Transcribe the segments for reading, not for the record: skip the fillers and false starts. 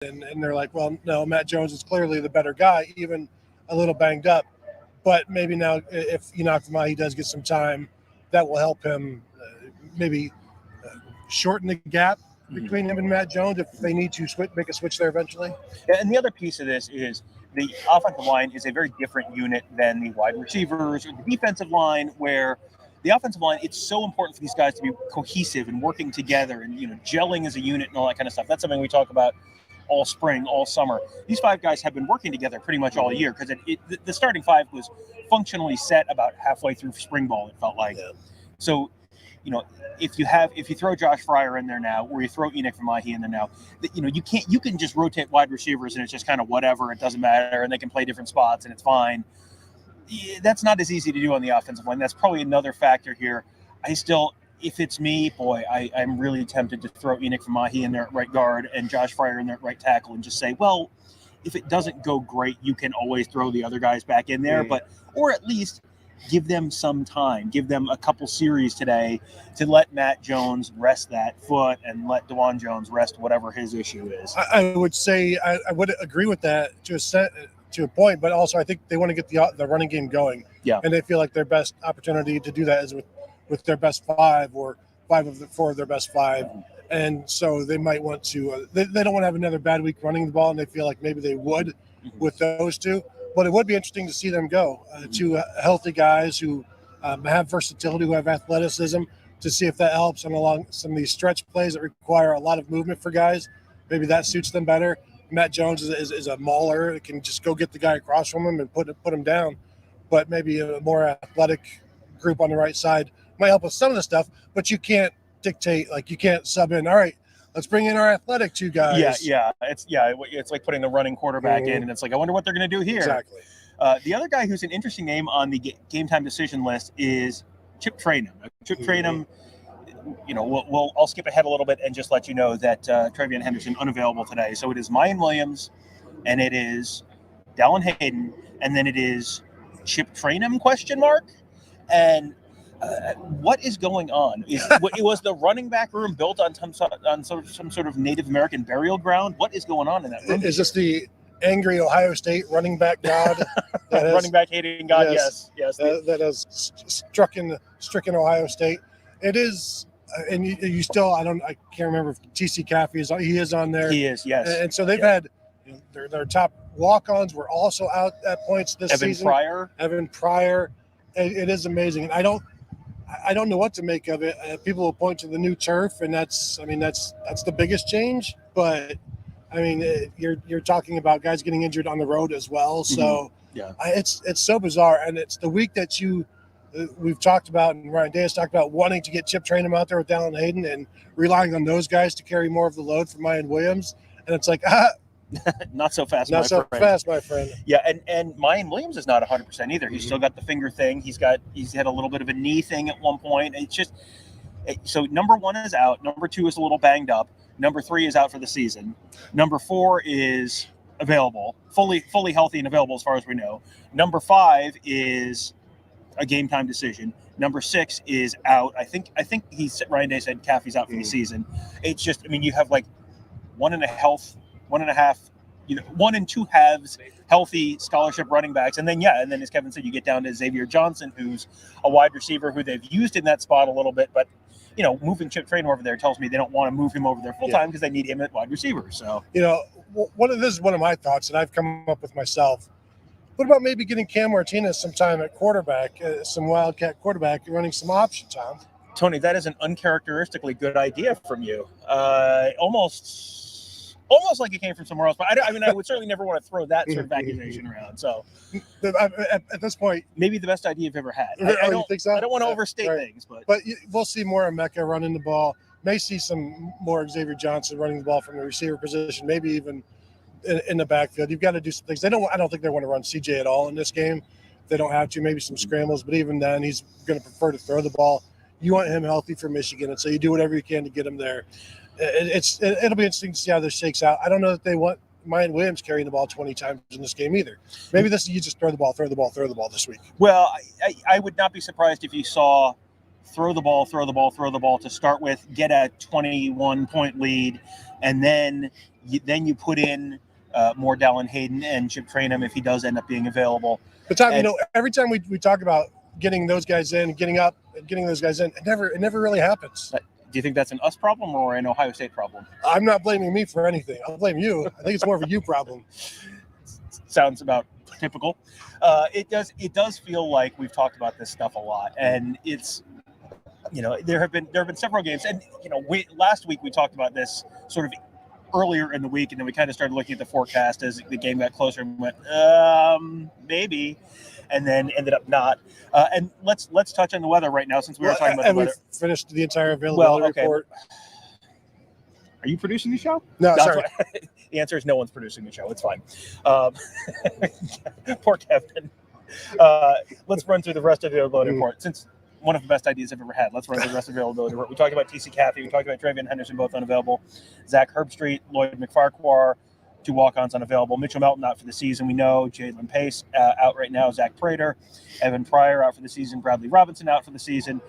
and they're like, well, no, Matt Jones is clearly the better guy, even a little banged up. But maybe now, if you knock him out, he does get some time. That will help him maybe shorten the gap between him and Matt Jones if they need to make a switch there eventually. Yeah, and the other piece of this is the offensive line is a very different unit than the wide receivers or the defensive line, where the offensive line, it's so important for these guys to be cohesive and working together and, gelling as a unit and all that kind of stuff. That's something we talk about all spring, all summer. These five guys have been working together pretty much all year because the starting five was functionally set about halfway through spring ball, it felt like. Yeah. So, if you throw Josh Fryer in there now, or you throw Enoch Famahi in there now, you can just rotate wide receivers and it's just kind of whatever, it doesn't matter, and they can play different spots and it's fine. That's not as easy to do on the offensive line. That's probably another factor here. If it's me, boy, I'm really tempted to throw Enoch Famahi in there at right guard and Josh Fryer in there at right tackle and just say, well, if it doesn't go great, you can always throw the other guys back in there, or at least give them some time, give them a couple series today to let Matt Jones rest that foot and let DeJuan Jones rest whatever his issue is. I would say I would agree with that to a point, but also I think they want to get the running game going. Yeah. And they feel like their best opportunity to do that is with their best five or four of their best five. And so they might want to they don't want to have another bad week running the ball, and they feel like maybe they would with those two. But it would be interesting to see them go to healthy guys who have versatility, who have athleticism, to see if that helps them along some of these stretch plays that require a lot of movement for guys. Maybe that suits them better. Matt Jones is a mauler. It can just go get the guy across from him and put him down. But maybe a more athletic group on the right side might help with some of the stuff. But you can't dictate, you can't sub in. All right, let's bring in our athletic two guys. Yeah. It's like putting the running quarterback in, and it's like, I wonder what they're going to do here. Exactly. The other guy who's an interesting name on the game time decision list is Chip Trayanum. Chip Trayanum, I'll skip ahead a little bit and just let you know that Travion Henderson unavailable today. So it is Mayan Williams, and it is Dallin Hayden, and then it is Chip Trayanum ? And what is going on? Was the running back room built on some sort of Native American burial ground? What is going on in that room? Is this the angry Ohio State running back god? Running back hating god, yes. That has stricken Ohio State. It is, and you still, I can't remember if TC Caffey is on there. He is, yes. And so they've had their top walk-ons were also out at points this season. Evan Pryor. It is amazing, and I don't know what to make of it. People will point to the new turf, and that's the biggest change. But you're talking about guys getting injured on the road as well. So it's so bizarre, and it's the week that we've talked about, and Ryan Day has talked about wanting to get Chip Trayanum out there with Dallin Hayden and relying on those guys to carry more of the load for Mayan Williams, and it's like not so fast, my friend. Yeah, and Mayan Williams is not 100% either. He's still got the finger thing. He's had a little bit of a knee thing at one point. It's just so number 1 is out. Number 2 is a little banged up. Number 3 is out for the season. Number 4 is available, fully healthy and available as far as we know. Number 5 is a game time decision. Number 6 is out. I think Ryan Day said Caffey's out for the season. It's just, you have like 1 and 2 halves healthy scholarship running backs. And then as Kevin said, you get down to Xavier Johnson, who's a wide receiver who they've used in that spot a little bit, but moving Chip Trayanum over there tells me they don't want to move him over there full time because they need him at wide receiver. So, this is one of my thoughts that I've come up with myself. What about maybe getting Cam Martinez some time at quarterback, some Wildcat quarterback, running some options, Tom? Tony, that is an uncharacteristically good idea from you. Almost like it came from somewhere else, but I would certainly never want to throw that sort of accusation around. So, at this point, maybe the best idea you've ever had. I don't think so. I don't want to overstate things, but we'll see more of Mecca running the ball. May see some more Xavier Johnson running the ball from the receiver position, maybe even in the backfield. You've got to do some things. I don't think they want to run CJ at all in this game. They don't have to. Maybe some scrambles, but even then, he's going to prefer to throw the ball. You want him healthy for Michigan, and so you do whatever you can to get him there. It'll be interesting to see how this shakes out. I don't know that they want Mayan Williams carrying the ball 20 times in this game either. Maybe you just throw the ball this week. Well, I would not be surprised if you saw throw the ball to start with, get a 21-point lead, and then you put in more Dallin Hayden and Chip Trainham if he does end up being available. But Tom, every time we talk about getting those guys in, getting up, and getting those guys in, it never really happens. Do you think that's an us problem or an Ohio State problem? I'm not blaming me for anything. I'll blame you. I think it's more of a you problem. Sounds about typical. It does feel like we've talked about this stuff a lot, and it's, there have been several games, and last week we talked about this sort of earlier in the week, and then we kind of started looking at the forecast as the game got closer and went maybe, and then ended up not. And let's touch on the weather right now, since we were talking about the weather. We've finished the entire availability report. Are you producing the show? No, sorry. The answer is no one's producing the show. It's fine. Poor Kevin. Let's run through the rest of the availability report. Since one of the best ideas I've ever had, let's run through the rest of the availability report. We talked about TC Caffey. We talked about Travion Henderson, both unavailable. Zach Herbstreit, Lloyd McFarquhar, 2 walk-ons unavailable. Mitchell Melton out for the season. We know Jalen Pace out right now. Zach Prater, Evan Pryor out for the season. Bradley Robinson out for the season.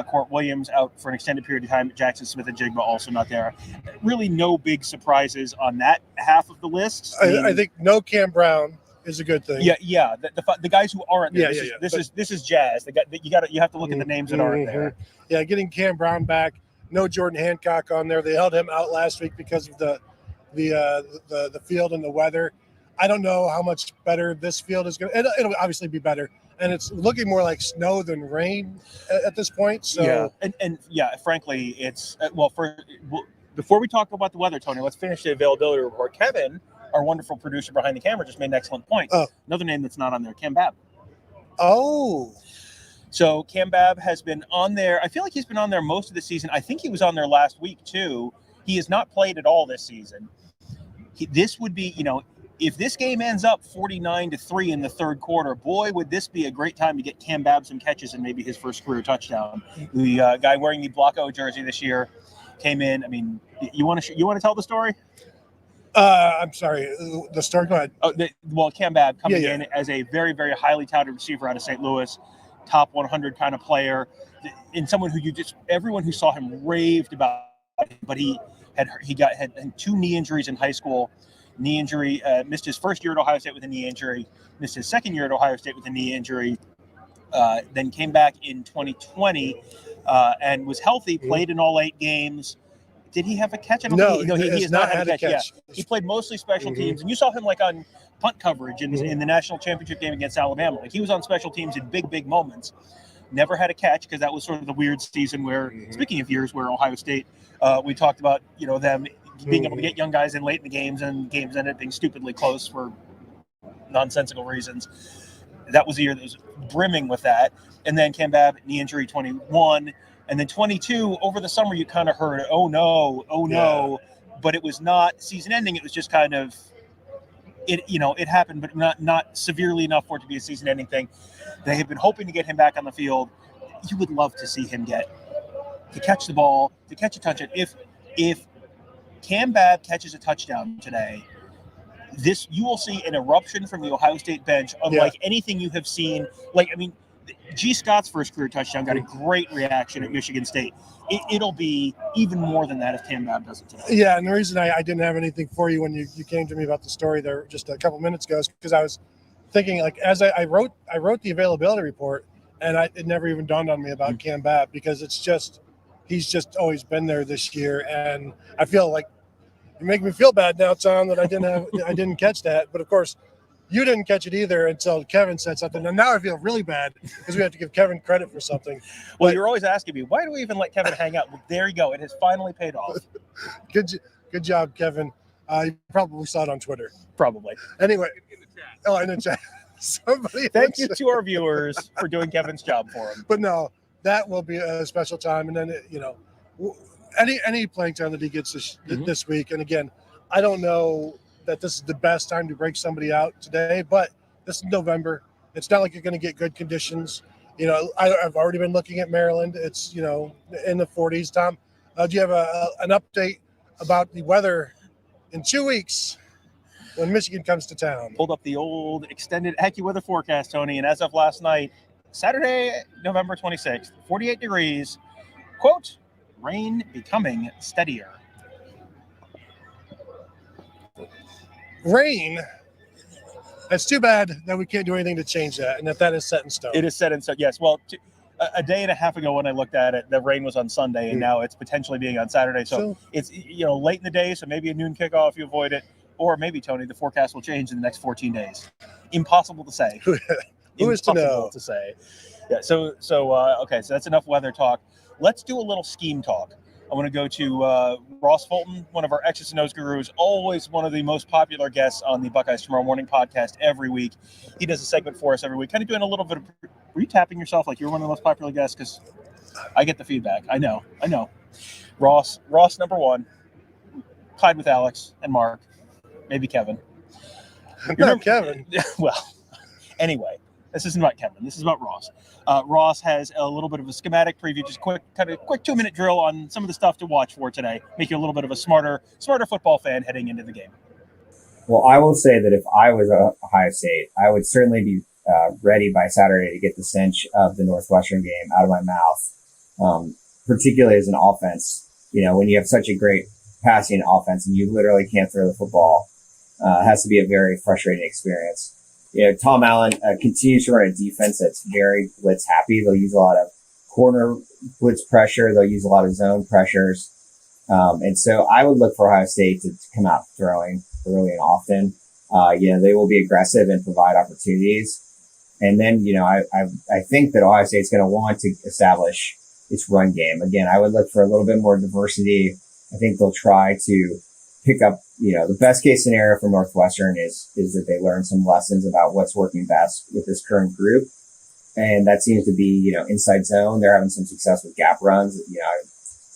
Court Williams out for an extended period of time. Jackson Smith and Jigba also not there. Really no big surprises on that half of the list. I think no Cam Brown is a good thing. Yeah. The guys who aren't there. This is Jazz. You have to look at the names that aren't there. Yeah, getting Cam Brown back. No Jordan Hancock on there. They held him out last week because of the field and the weather. I don't know how much better this field is going to. It'll obviously be better, and it's looking more like snow than rain at this point. So frankly, it's before we talk about the weather, Tony, let's finish the availability report. Kevin, our wonderful producer behind the camera, just made an excellent point. Another name that's not on there, Cam Babb. Oh. So Cam Babb has been on there. I feel like he's been on there most of the season. I think he was on there last week too. He has not played at all this season. This would be, if this game ends up 49-3 in the third quarter, boy, would this be a great time to get Cam Babb some catches and maybe his first career touchdown. The guy wearing the Blocko jersey this year came in. I mean, you want to tell the story? I'm sorry. The story. Go ahead. Cam Babb coming in as a very, very highly touted receiver out of St. Louis, top 100 kind of player, and someone who everyone who saw him raved about. But he had 2 knee injuries in high school. Knee injury, missed his first year at Ohio State with a knee injury, missed his second year at Ohio State with a knee injury, then came back in 2020 and was healthy, played in all 8 games. Did he have a catch? No, he has not had a catch. Yeah. He played mostly special teams, and you saw him on punt coverage in the national championship game against Alabama. He was on special teams in big moments. Never had a catch because that was sort of the weird season where, speaking of years where Ohio State, we talked about, them being able to get young guys in late in the games, and games ended up being stupidly close for nonsensical reasons. That was a year that was brimming with that. And then Cam Babb, knee injury 21. And then 22, over the summer, you kind of heard, oh no. But it was not season ending. It was just kind of, it happened, but not severely enough for it to be a season ending thing. They have been hoping to get him back on the field. You would love to see him to catch the ball, to catch a touchdown. If Cam Babb catches a touchdown today, you will see an eruption from the Ohio State bench unlike anything you have seen. G. Scott's first career touchdown got a great reaction at Michigan State. It'll be even more than that if Cam Babb does it today. Yeah, and the reason I didn't have anything for you when you came to me about the story there just a couple minutes ago is because I was thinking, as I wrote the availability report, and it never even dawned on me about Cam Babb, because he's just always been there this year, and I feel like you make me feel bad now, Tom, that I didn't catch that. But of course, you didn't catch it either until Kevin said something. And now I feel really bad because we have to give Kevin credit for something. Well, you're always asking me, why do we even let Kevin hang out? Well, there you go. It has finally paid off. Good job, Kevin. You probably saw it on Twitter. Probably. Anyway. In the chat. Thank you to our viewers for doing Kevin's job for him. But no, that will be a special time. And then, any playing time that he gets this week. And again, I don't know that this is the best time to break somebody out today, but this is November. It's not like you're going to get good conditions. I've already been looking at Maryland. It's, in the 40s. Tom, do you have an update about the weather in 2 weeks when Michigan comes to town? Pulled up the old extended AccuWeather forecast, Tony, and as of last night, Saturday, November 26th, 48 degrees. Quote, rain becoming steadier. Rain. It's too bad that we can't do anything to change that, and that is set in stone. It is set in stone. Yes. Well, a day and a half ago when I looked at it, the rain was on Sunday, and now it's potentially being on Saturday. So it's late in the day, so maybe a noon kickoff, you avoid it, or maybe, Tony, the forecast will change in the next 14 days. Impossible to say. Who is to know? Impossible to say. Yeah. So okay. So that's enough weather talk. Let's do a little scheme talk. I want to go to Ross Fulton, one of our X's and O's gurus, always one of the most popular guests on the Buckeyes Tomorrow Morning podcast every week. He does a segment for us every week, kind of doing a little bit of, were you tapping yourself like you're one of the most popular guests? Because I get the feedback. I know. Ross number one, tied with Alex and Mark, maybe Kevin. Not Kevin. Well, anyway, this isn't about Kevin. This is about Ross. Ross has a little bit of a schematic preview, just quick 2-minute drill on some of the stuff to watch for today. Make you a little bit of a smarter football fan heading into the game. Well, I will say that if I was Ohio State, I would certainly be ready by Saturday to get the stench of the Northwestern game out of my mouth, particularly as an offense. When you have such a great passing offense and you literally can't throw the football, it has to be a very frustrating experience. Tom Allen continues to run a defense that's very blitz happy. They'll use a lot of corner blitz pressure. They'll use a lot of zone pressures. And so I would look for Ohio State to come out throwing early and often. They will be aggressive and provide opportunities. And then, I think that Ohio State's going to want to establish its run game. Again, I would look for a little bit more diversity. I think they'll try to pick up, the best case scenario for Northwestern is that they learn some lessons about what's working best with this current group. And that seems to be, inside zone. They're having some success with gap runs.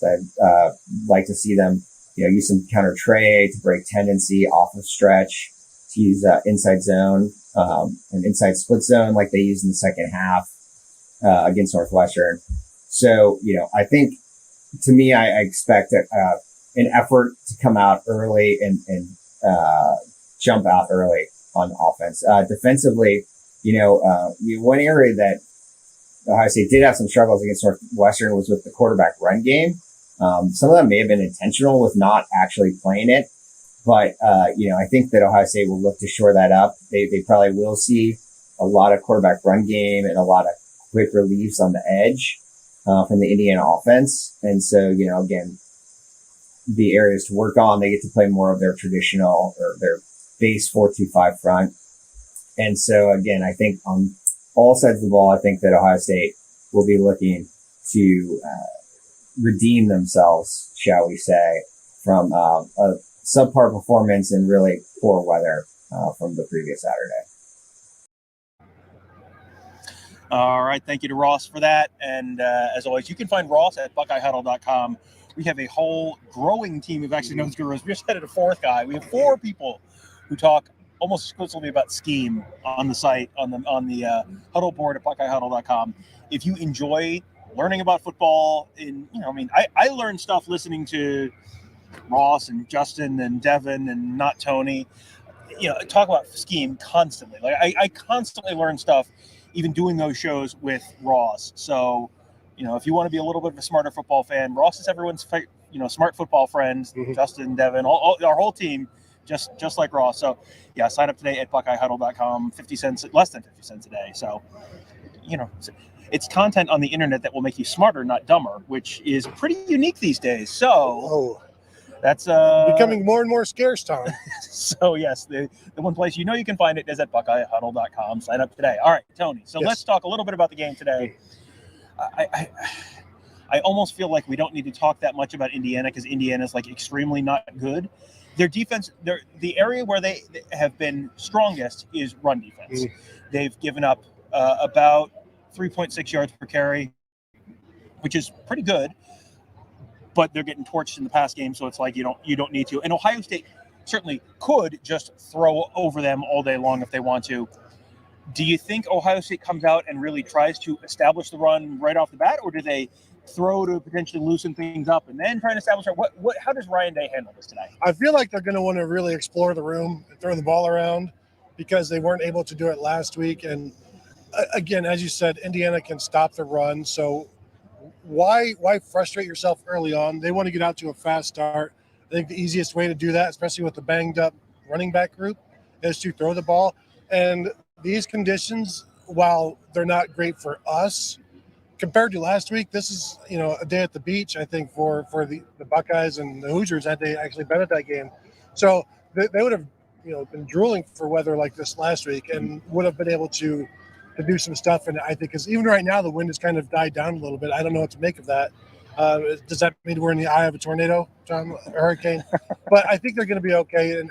I'd like to see them, use some counter trade to break tendency off of stretch, to use inside zone, and inside split zone like they used in the second half, against Northwestern. So, I think to me, I expect an effort to come out early and jump out early on offense. Defensively, one area that Ohio State did have some struggles against Northwestern was with the quarterback run game. Some of that may have been intentional with not actually playing it, but I think that Ohio State will look to shore that up. They probably will see a lot of quarterback run game and a lot of quick reliefs on the edge from the Indiana offense. And so, again, the areas to work on, they get to play more of their traditional or their base 4-2-5 front. And so again, I think on all sides of the ball, I think that Ohio State will be looking to redeem themselves, shall we say, from a subpar performance and really poor weather from the previous Saturday. All right. Thank you to Ross for that. And as always, you can find Ross at BuckeyeHuddle.com. We have a whole growing team of X's and O's gurus. We just added a fourth guy. We have 4 people who talk almost exclusively about scheme on the site, on the huddle board at BuckeyeHuddle.com. If you enjoy learning about football, I learned stuff listening to Ross and Justin and Devin and not Tony, talk about scheme constantly. Like I constantly learn stuff, even doing those shows with Ross. So, if you want to be a little bit of a smarter football fan, Ross is everyone's, smart football friends. Mm-hmm. Justin, Devin, all our whole team, just like Ross. So, yeah, sign up today at BuckeyeHuddle.com. 50 cents, less than 50 cents a day. So, it's content on the internet that will make you smarter, not dumber, which is pretty unique these days. So, that's becoming more and more scarce, Tom. So, yes, the one place you can find it is at BuckeyeHuddle.com. Sign up today. All right, Tony. So Let's talk a little bit about the game today. I almost feel like we don't need to talk that much about Indiana because Indiana's extremely not good. Their defense, the area where they have been strongest is run defense. They've given up about 3.6 yards per carry, which is pretty good, but they're getting torched in the pass game, so it's you don't need to. And Ohio State certainly could just throw over them all day long if they want to. Do you think Ohio State comes out and really tries to establish the run right off the bat, or do they throw to potentially loosen things up and then try and establish it? How does Ryan Day handle this today? I feel like they're going to want to really explore the room and throw the ball around because they weren't able to do it last week. And again, as you said, Indiana can stop the run. So why frustrate yourself early on? They want to get out to a fast start. I think the easiest way to do that, especially with the banged up running back group, is to throw the ball. And these conditions, while they're not great for us, compared to last week, this is a day at the beach. I think for the Buckeyes and the Hoosiers had they actually been at that game, so they would have been drooling for weather like this last week and would have been able to do some stuff. And I think because even right now the wind has kind of died down a little bit. I don't know what to make of that. Does that mean we're in the eye of a tornado, John, a hurricane? But I think they're going to be okay. And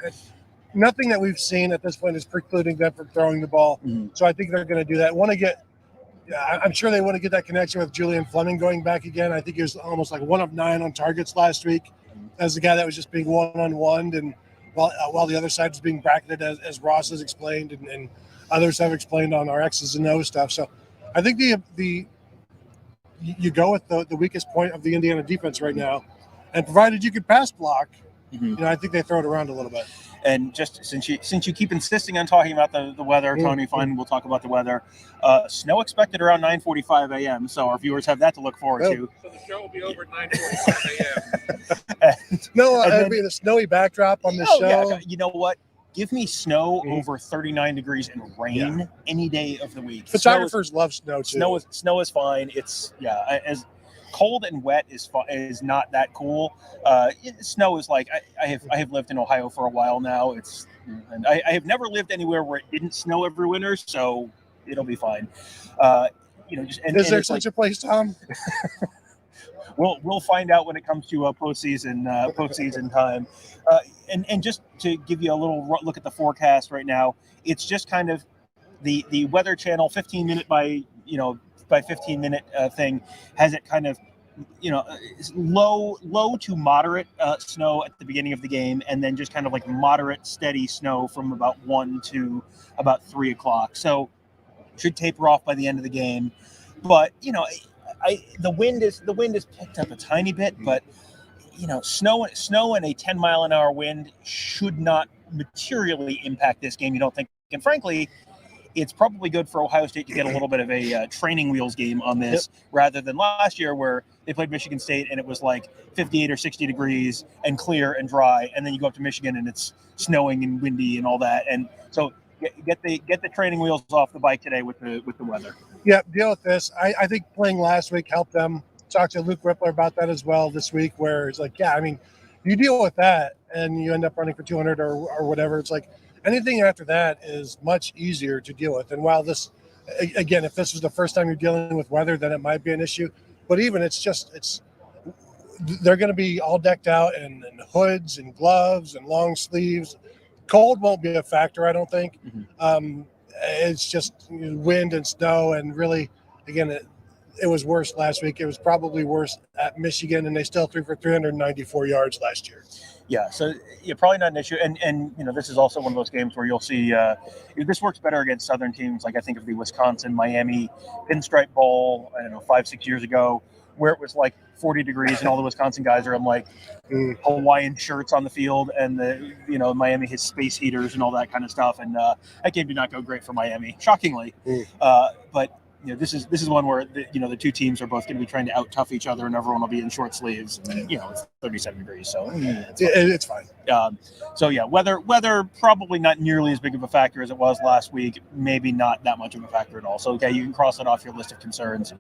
nothing that we've seen at this point is precluding them from throwing the ball. Mm-hmm. So I think they're going to do that. I'm sure they want to get that connection with Julian Fleming going back again. I think he was almost like 1 of 9 on targets last week as the guy that was just being one-on-one. And while the other side was being bracketed, as Ross has explained and others have explained on our X's and O's stuff. So I think you go with the weakest point of the Indiana defense right now, and provided you could pass block, I think they throw it around a little bit. And just since you keep insisting on talking about the weather, Tony, fine, we'll talk about the weather. Snow expected around 9:45 a.m. So our viewers have that to look forward to. So the show will be over at 9:45 a.m. It'll be the snowy backdrop on the show. Yeah, you know what? Give me snow over 39 degrees and rain any day of the week. Photographers love snow too. Snow is fine. It's as cold and wet is not that cool. Snow is like I have lived in Ohio for a while now. And I have never lived anywhere where it didn't snow every winter, so it'll be fine. Is there such a place, Tom? We'll find out when it comes to postseason time. And just to give you a little look at the forecast right now, it's just kind of the Weather Channel 15-minute by 15-minute thing has it kind of low to moderate snow at the beginning of the game, and then just kind of like moderate steady snow from about 1 to about 3 o'clock. So should taper off by the end of the game. But the wind is picked up a tiny bit, but snow and a 10-mile-an-hour wind should not materially impact this game, you don't think? And frankly, it's probably good for Ohio State to get a little bit of a training wheels game on this rather than last year where they played Michigan State and it was like 58 or 60 degrees and clear and dry, and then you go up to Michigan and it's snowing and windy and all that. And so get the training wheels off the bike today with the weather. Yeah, deal with this. I think playing last week helped them. Talked to Luke Rippler about that as well this week, where it's like, you deal with that and you end up running for 200 or whatever. It's like anything after that is much easier to deal with. And while this, again, if this was the first time you're dealing with weather, then it might be an issue. But even they're going to be all decked out in hoods and gloves and long sleeves. Cold won't be a factor, I don't think. It's just wind and snow, and really, again, it was worse last week. It was probably worse at Michigan, and they still threw for 394 yards last year. Yeah, so probably not an issue. And this is also one of those games where you'll see this works better against Southern teams. Like I think of the Wisconsin-Miami Pinstripe Bowl, 5-6 years ago, where it was like 40 degrees and all the Wisconsin guys are in like Hawaiian shirts on the field, and Miami has space heaters and all that kind of stuff. And that game did not go great for Miami, shockingly. But this is one where the two teams are both going to be trying to out tough each other, and everyone will be in short sleeves. And, it's 37 degrees, so it's fine. Weather probably not nearly as big of a factor as it was last week. Maybe not that much of a factor at all. So you can cross that off your list of concerns.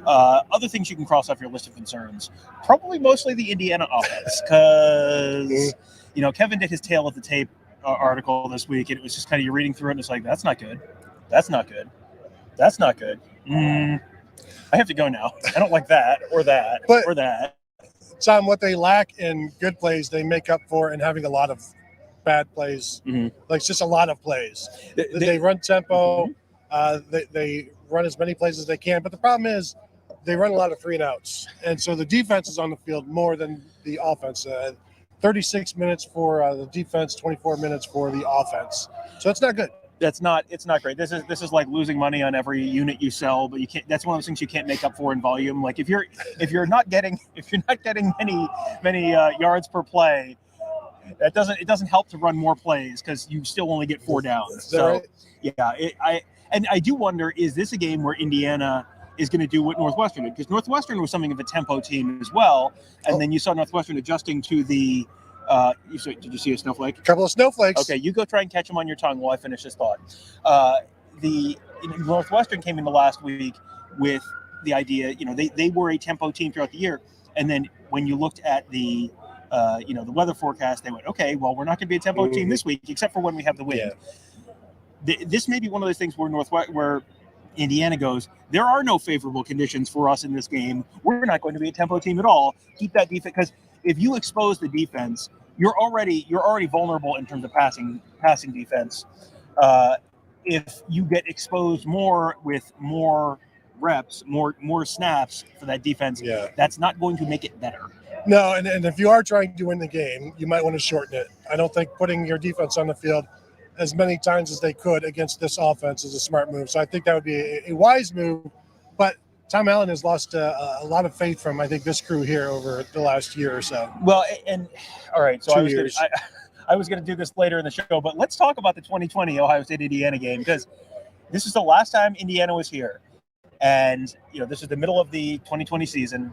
Other things you can cross off your list of concerns, probably mostly the Indiana offense, because Kevin did his tail of the tape article this week, and it was just kind of you're reading through it, and it's like that's not good. That's not good. That's not good. I have to go now. I don't like that or that or that. Tom, what they lack in good plays, they make up for in having a lot of bad plays. Like just a lot of plays. They run tempo. They run as many plays as they can. But the problem is they run a lot of 3-and-outs. And so the defense is on the field more than the offense. 36 minutes for the defense, 24 minutes for the offense. So it's not good. It's not great. This is like losing money on every unit you sell, but you can't. That's one of those things you can't make up for in volume. Like if you're not getting many yards per play, It doesn't help to run more plays because you still only get 4 downs. So right? yeah, I do wonder, is this a game where Indiana is going to do what Northwestern did? Because Northwestern was something of a tempo team as well, and then you saw Northwestern adjusting to the. Did you see a snowflake? A couple of snowflakes. Okay, you go try and catch them on your tongue while I finish this thought. Northwestern came into last week with the idea, they were a tempo team throughout the year, and then when you looked at the the weather forecast, they went, okay, well, we're not going to be a tempo team this week, except for when we have the wind. Yeah. This may be one of those things where Indiana goes, there are no favorable conditions for us in this game. We're not going to be a tempo team at all. Keep that defense, because if you expose the defense, you're already vulnerable in terms of passing defense. If you get exposed more with more reps, more snaps for that defense, that's not going to make it better. No, and if you are trying to win the game, you might want to shorten it. I don't think putting your defense on the field as many times as they could against this offense is a smart move. So I think that would be a wise move. But Tom Allen has lost a lot of faith from, I think, this crew here over the last year or so. Well, and all right, so 2 years. I was going to do this later in the show, but let's talk about the 2020 Ohio State-Indiana game, because this is the last time Indiana was here. And, this is the middle of the 2020 season.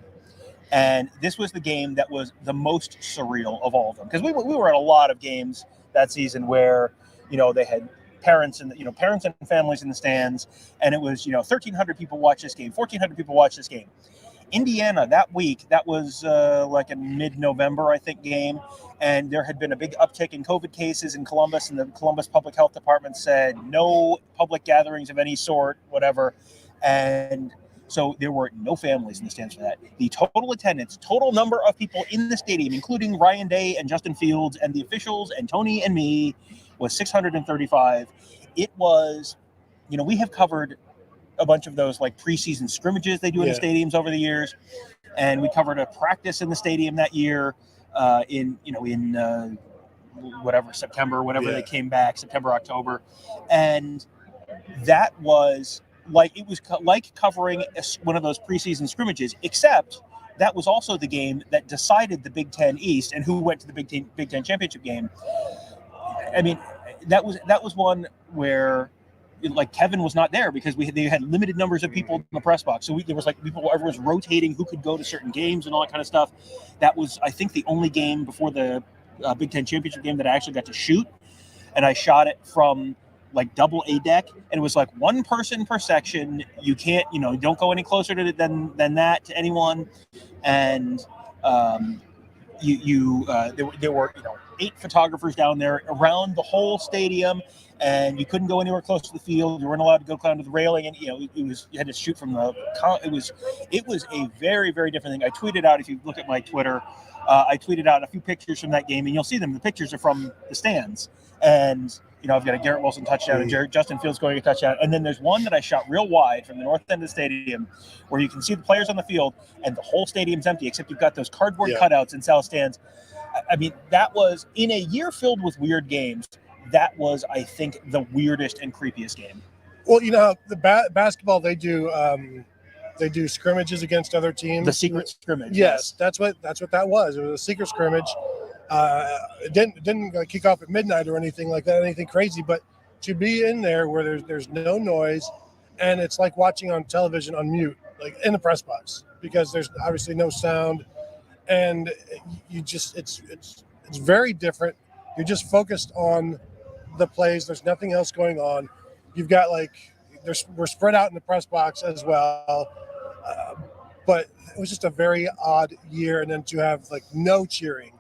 And this was the game that was the most surreal of all of them. Because we were at a lot of games that season where, they had parents and families in the stands. And it was, 1,300 people watch this game, 1,400 people watch this game. Indiana that week, that was like a mid-November, I think, game. And there had been a big uptick in COVID cases in Columbus, and the Columbus Public Health Department said no public gatherings of any sort, whatever. And so there were no families in the stands for that. The total attendance, total number of people in the stadium, including Ryan Day and Justin Fields and the officials and Tony and me, was 635. It was, we have covered a bunch of those like preseason scrimmages they do in the stadiums over the years. And we covered a practice in the stadium that year in whatever, September, whenever they came back, September, October. And that was like covering one of those preseason scrimmages, except that was also the game that decided the Big Ten East and who went to the Big Ten championship game. I mean, that was one where like Kevin was not there because they had limited numbers of people in the press box. So there was like everyone was rotating who could go to certain games and all that kind of stuff. That was, I think, the only game before the Big Ten championship game that I actually got to shoot. And I shot it from like double A deck, and it was like one person per section. You can't, don't go any closer to than that to anyone. And there were 8 photographers down there around the whole stadium, and you couldn't go anywhere close to the field. You weren't allowed to go down to the railing, and you had to shoot from the. It was a very, very different thing. I tweeted out, if you look at my Twitter, I tweeted out a few pictures from that game, and you'll see them. The pictures are from the stands, and I've got a Garrett Wilson touchdown and Justin Fields going a touchdown, and then there's one that I shot real wide from the north end of the stadium, where you can see the players on the field, and the whole stadium's empty except you've got those cardboard cutouts in south stands. I mean, that was, in a year filled with weird games, that was, I think, the weirdest and creepiest game. Well, the basketball, they do scrimmages against other teams. The secret scrimmage. Yes, that's what that was. It was a secret scrimmage. It didn't kick off at midnight or anything like that, anything crazy. But to be in there where there's no noise, and it's like watching on television on mute, like in the press box, because there's obviously no sound, and you just it's very different. You're just focused on the plays. There's nothing else going on. You've got we're spread out in the press box as well. But it was just a very odd year, and then to have no cheering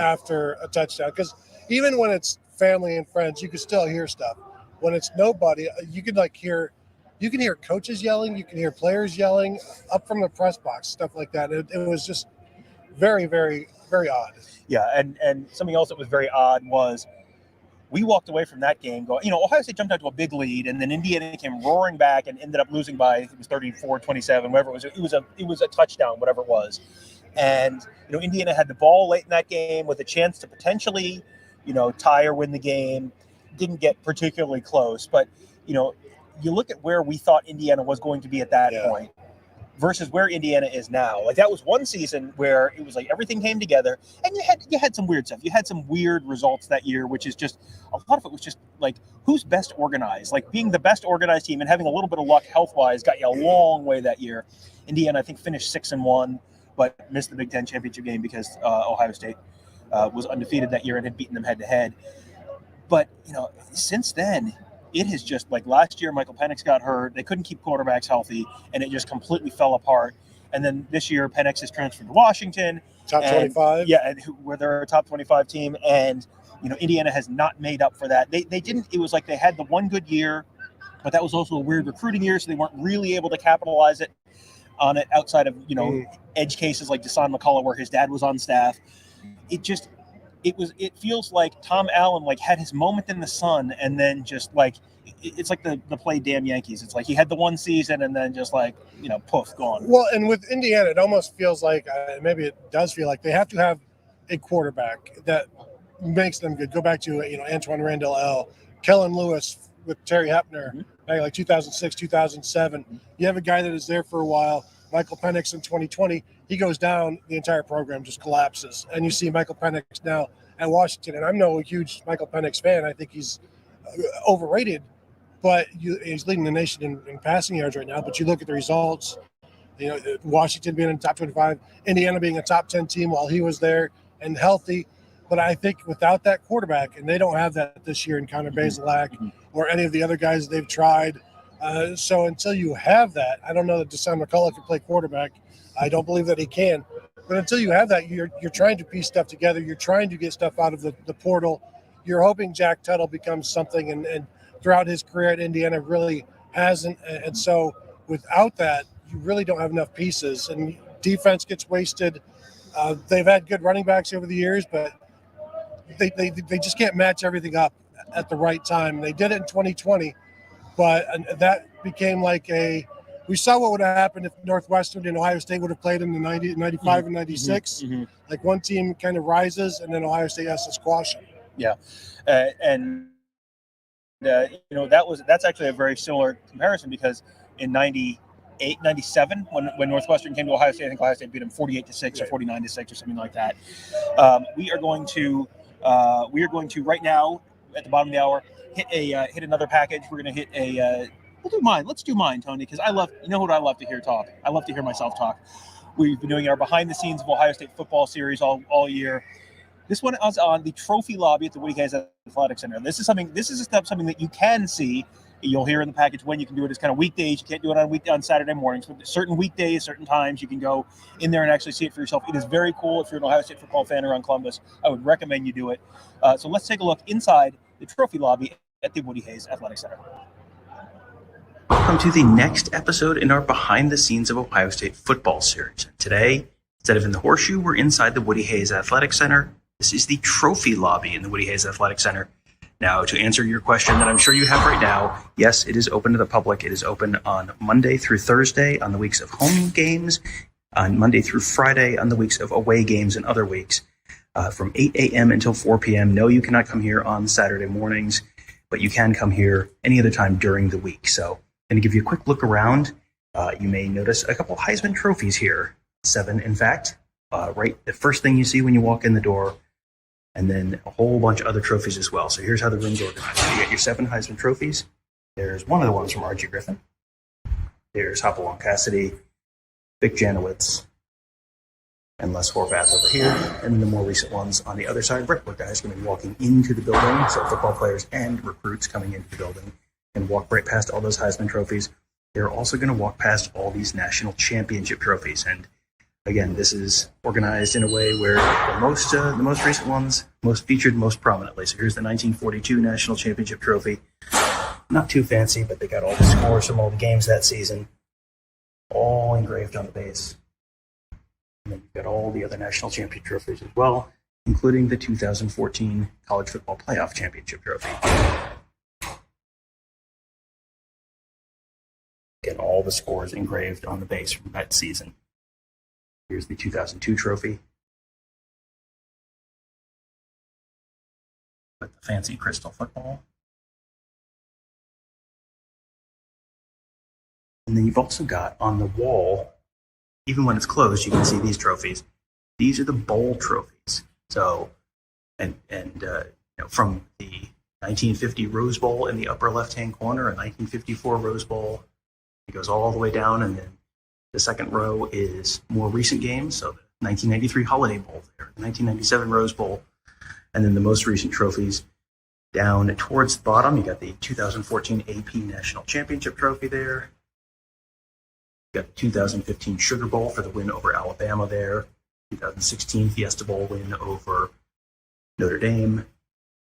after a touchdown, because even when it's family and friends, you can still hear stuff. When it's nobody, you can hear coaches yelling, you can hear players yelling up from the press box, stuff like that. It was just very, very, very odd. Yeah, and something else that was very odd was we walked away from that game going, Ohio State jumped out to a big lead, and then Indiana came roaring back and ended up losing by, it was 34-27, whatever it was. It was a touchdown, whatever it was. And, Indiana had the ball late in that game with a chance to potentially, tie or win the game. Didn't get particularly close. But, you look at where we thought Indiana was going to be at that point. versus where Indiana is now. Like that was one season where it was like everything came together, and you had some weird stuff. You had some weird results that year, which is just a lot of it was just like who's best organized. Like being the best organized team and having a little bit of luck health wise got you a long way that year. Indiana, I think, finished 6-1, but missed the Big Ten championship game because Ohio State was undefeated that year and had beaten them head to head. But since then, it has just like last year, Michael Penix got hurt. They couldn't keep quarterbacks healthy, and it just completely fell apart. And then this year, Penix has transferred to Washington. Top 25. Yeah, and where they're a top 25 team. And, Indiana has not made up for that. They didn't. It was like they had the one good year, but that was also a weird recruiting year, so they weren't really able to capitalize on it outside of, edge cases like Deshaun McCullough, where his dad was on staff. It feels like Tom Allen had his moment in the sun, and then just it's like the play damn Yankees. It's like he had the one season and then just poof, gone. Well, and with Indiana, it almost feels like maybe it does feel like they have to have a quarterback that makes them good. Go back to Antoine Randall L, Kellen Lewis with Terry Hepner, back like 2006, 2007. You have a guy that is there for a while. Michael Penix in 2020, he goes down, the entire program just collapses. And you see Michael Penix now at Washington. And I'm no huge Michael Penix fan. I think he's overrated, but he's leading the nation in passing yards right now. But you look at the results, Washington being in the top 25, Indiana being a top 10 team while he was there and healthy. But I think without that quarterback, and they don't have that this year in Connor Bazelak or any of the other guys they've tried. So until you have that, I don't know that Deshaun McCullough can play quarterback. I don't believe that he can. But until you have that, you're trying to piece stuff together. You're trying to get stuff out of the portal. You're hoping Jack Tuttle becomes something, and throughout his career at Indiana really hasn't. And so without that, you really don't have enough pieces, and defense gets wasted. They've had good running backs over the years, but they just can't match everything up at the right time. They did it in 2020. But that became we saw what would have happened if Northwestern and Ohio State would have played in the 95 and 96. Like one team kind of rises, and then Ohio State has to squash it. Yeah. That's actually a very similar comparison, because in 98, 97, when Northwestern came to Ohio State, I think Ohio State beat them 48-6 or 49-6 or something like that. We are going to right now at the bottom of the hour hit another package. We're going to hit we'll do mine. Let's do mine, Tony, because I love, what I love to hear talk? I love to hear myself talk. We've been doing our behind the scenes of Ohio State football series all year. This one is on the trophy lobby at the Woody Hayes Athletic Center. This is something that you can see. You'll hear in the package when you can do it. It's kind of weekdays. You can't do it on Saturday mornings, but certain weekdays, certain times, you can go in there and actually see it for yourself. It is very cool. If you're an Ohio State football fan around Columbus, I would recommend you do it. So let's take a look inside the trophy lobby at the Woody Hayes Athletic Center. Welcome to the next episode in our Behind the Scenes of Ohio State football series. Today, instead of in the Horseshoe, we're inside the Woody Hayes Athletic Center. This is the trophy lobby in the Woody Hayes Athletic Center. Now, to answer your question that I'm sure you have right now, yes, it is open to the public. It is open on Monday through Thursday on the weeks of home games, on Monday through Friday on the weeks of away games and other weeks, from 8 a.m. until 4 p.m. No, you cannot come here on Saturday mornings, but you can come here any other time during the week. So I'm going to give you a quick look around. You may notice a couple Heisman trophies here, 7 in fact, right the first thing you see when you walk in the door, and then a whole bunch of other trophies as well. So here's how the room's organized. So you get your 7 Heisman trophies. There's one of the ones from R.G. Griffin. There's Hopalong Cassidy, Vic Janowitz, and Les Horvath over here. And then the more recent ones on the other side. Brickwork guys going to be walking into the building. So football players and recruits coming into the building and walk right past all those Heisman trophies. They're also going to walk past all these national championship trophies. And again, this is organized in a way where the most recent ones, most featured most prominently. So here's the 1942 National Championship Trophy. Not too fancy, but they got all the scores from all the games that season, all engraved on the base. And then you've got all the other national championship trophies as well, including the 2014 College Football Playoff Championship Trophy. Again, all the scores engraved on the base from that season. Here's the 2002 trophy. With the fancy crystal football. And then you've also got on the wall even when it's closed, you can see these trophies. These are the bowl trophies. So, from the 1950 Rose Bowl in the upper left-hand corner, a 1954 Rose Bowl. It goes all the way down, and then the second row is more recent games. So the 1993 Holiday Bowl there, the 1997 Rose Bowl, and then the most recent trophies down towards the bottom. You got the 2014 AP National Championship Trophy there. You got the 2015 Sugar Bowl for the win over Alabama there. 2016 Fiesta Bowl win over Notre Dame.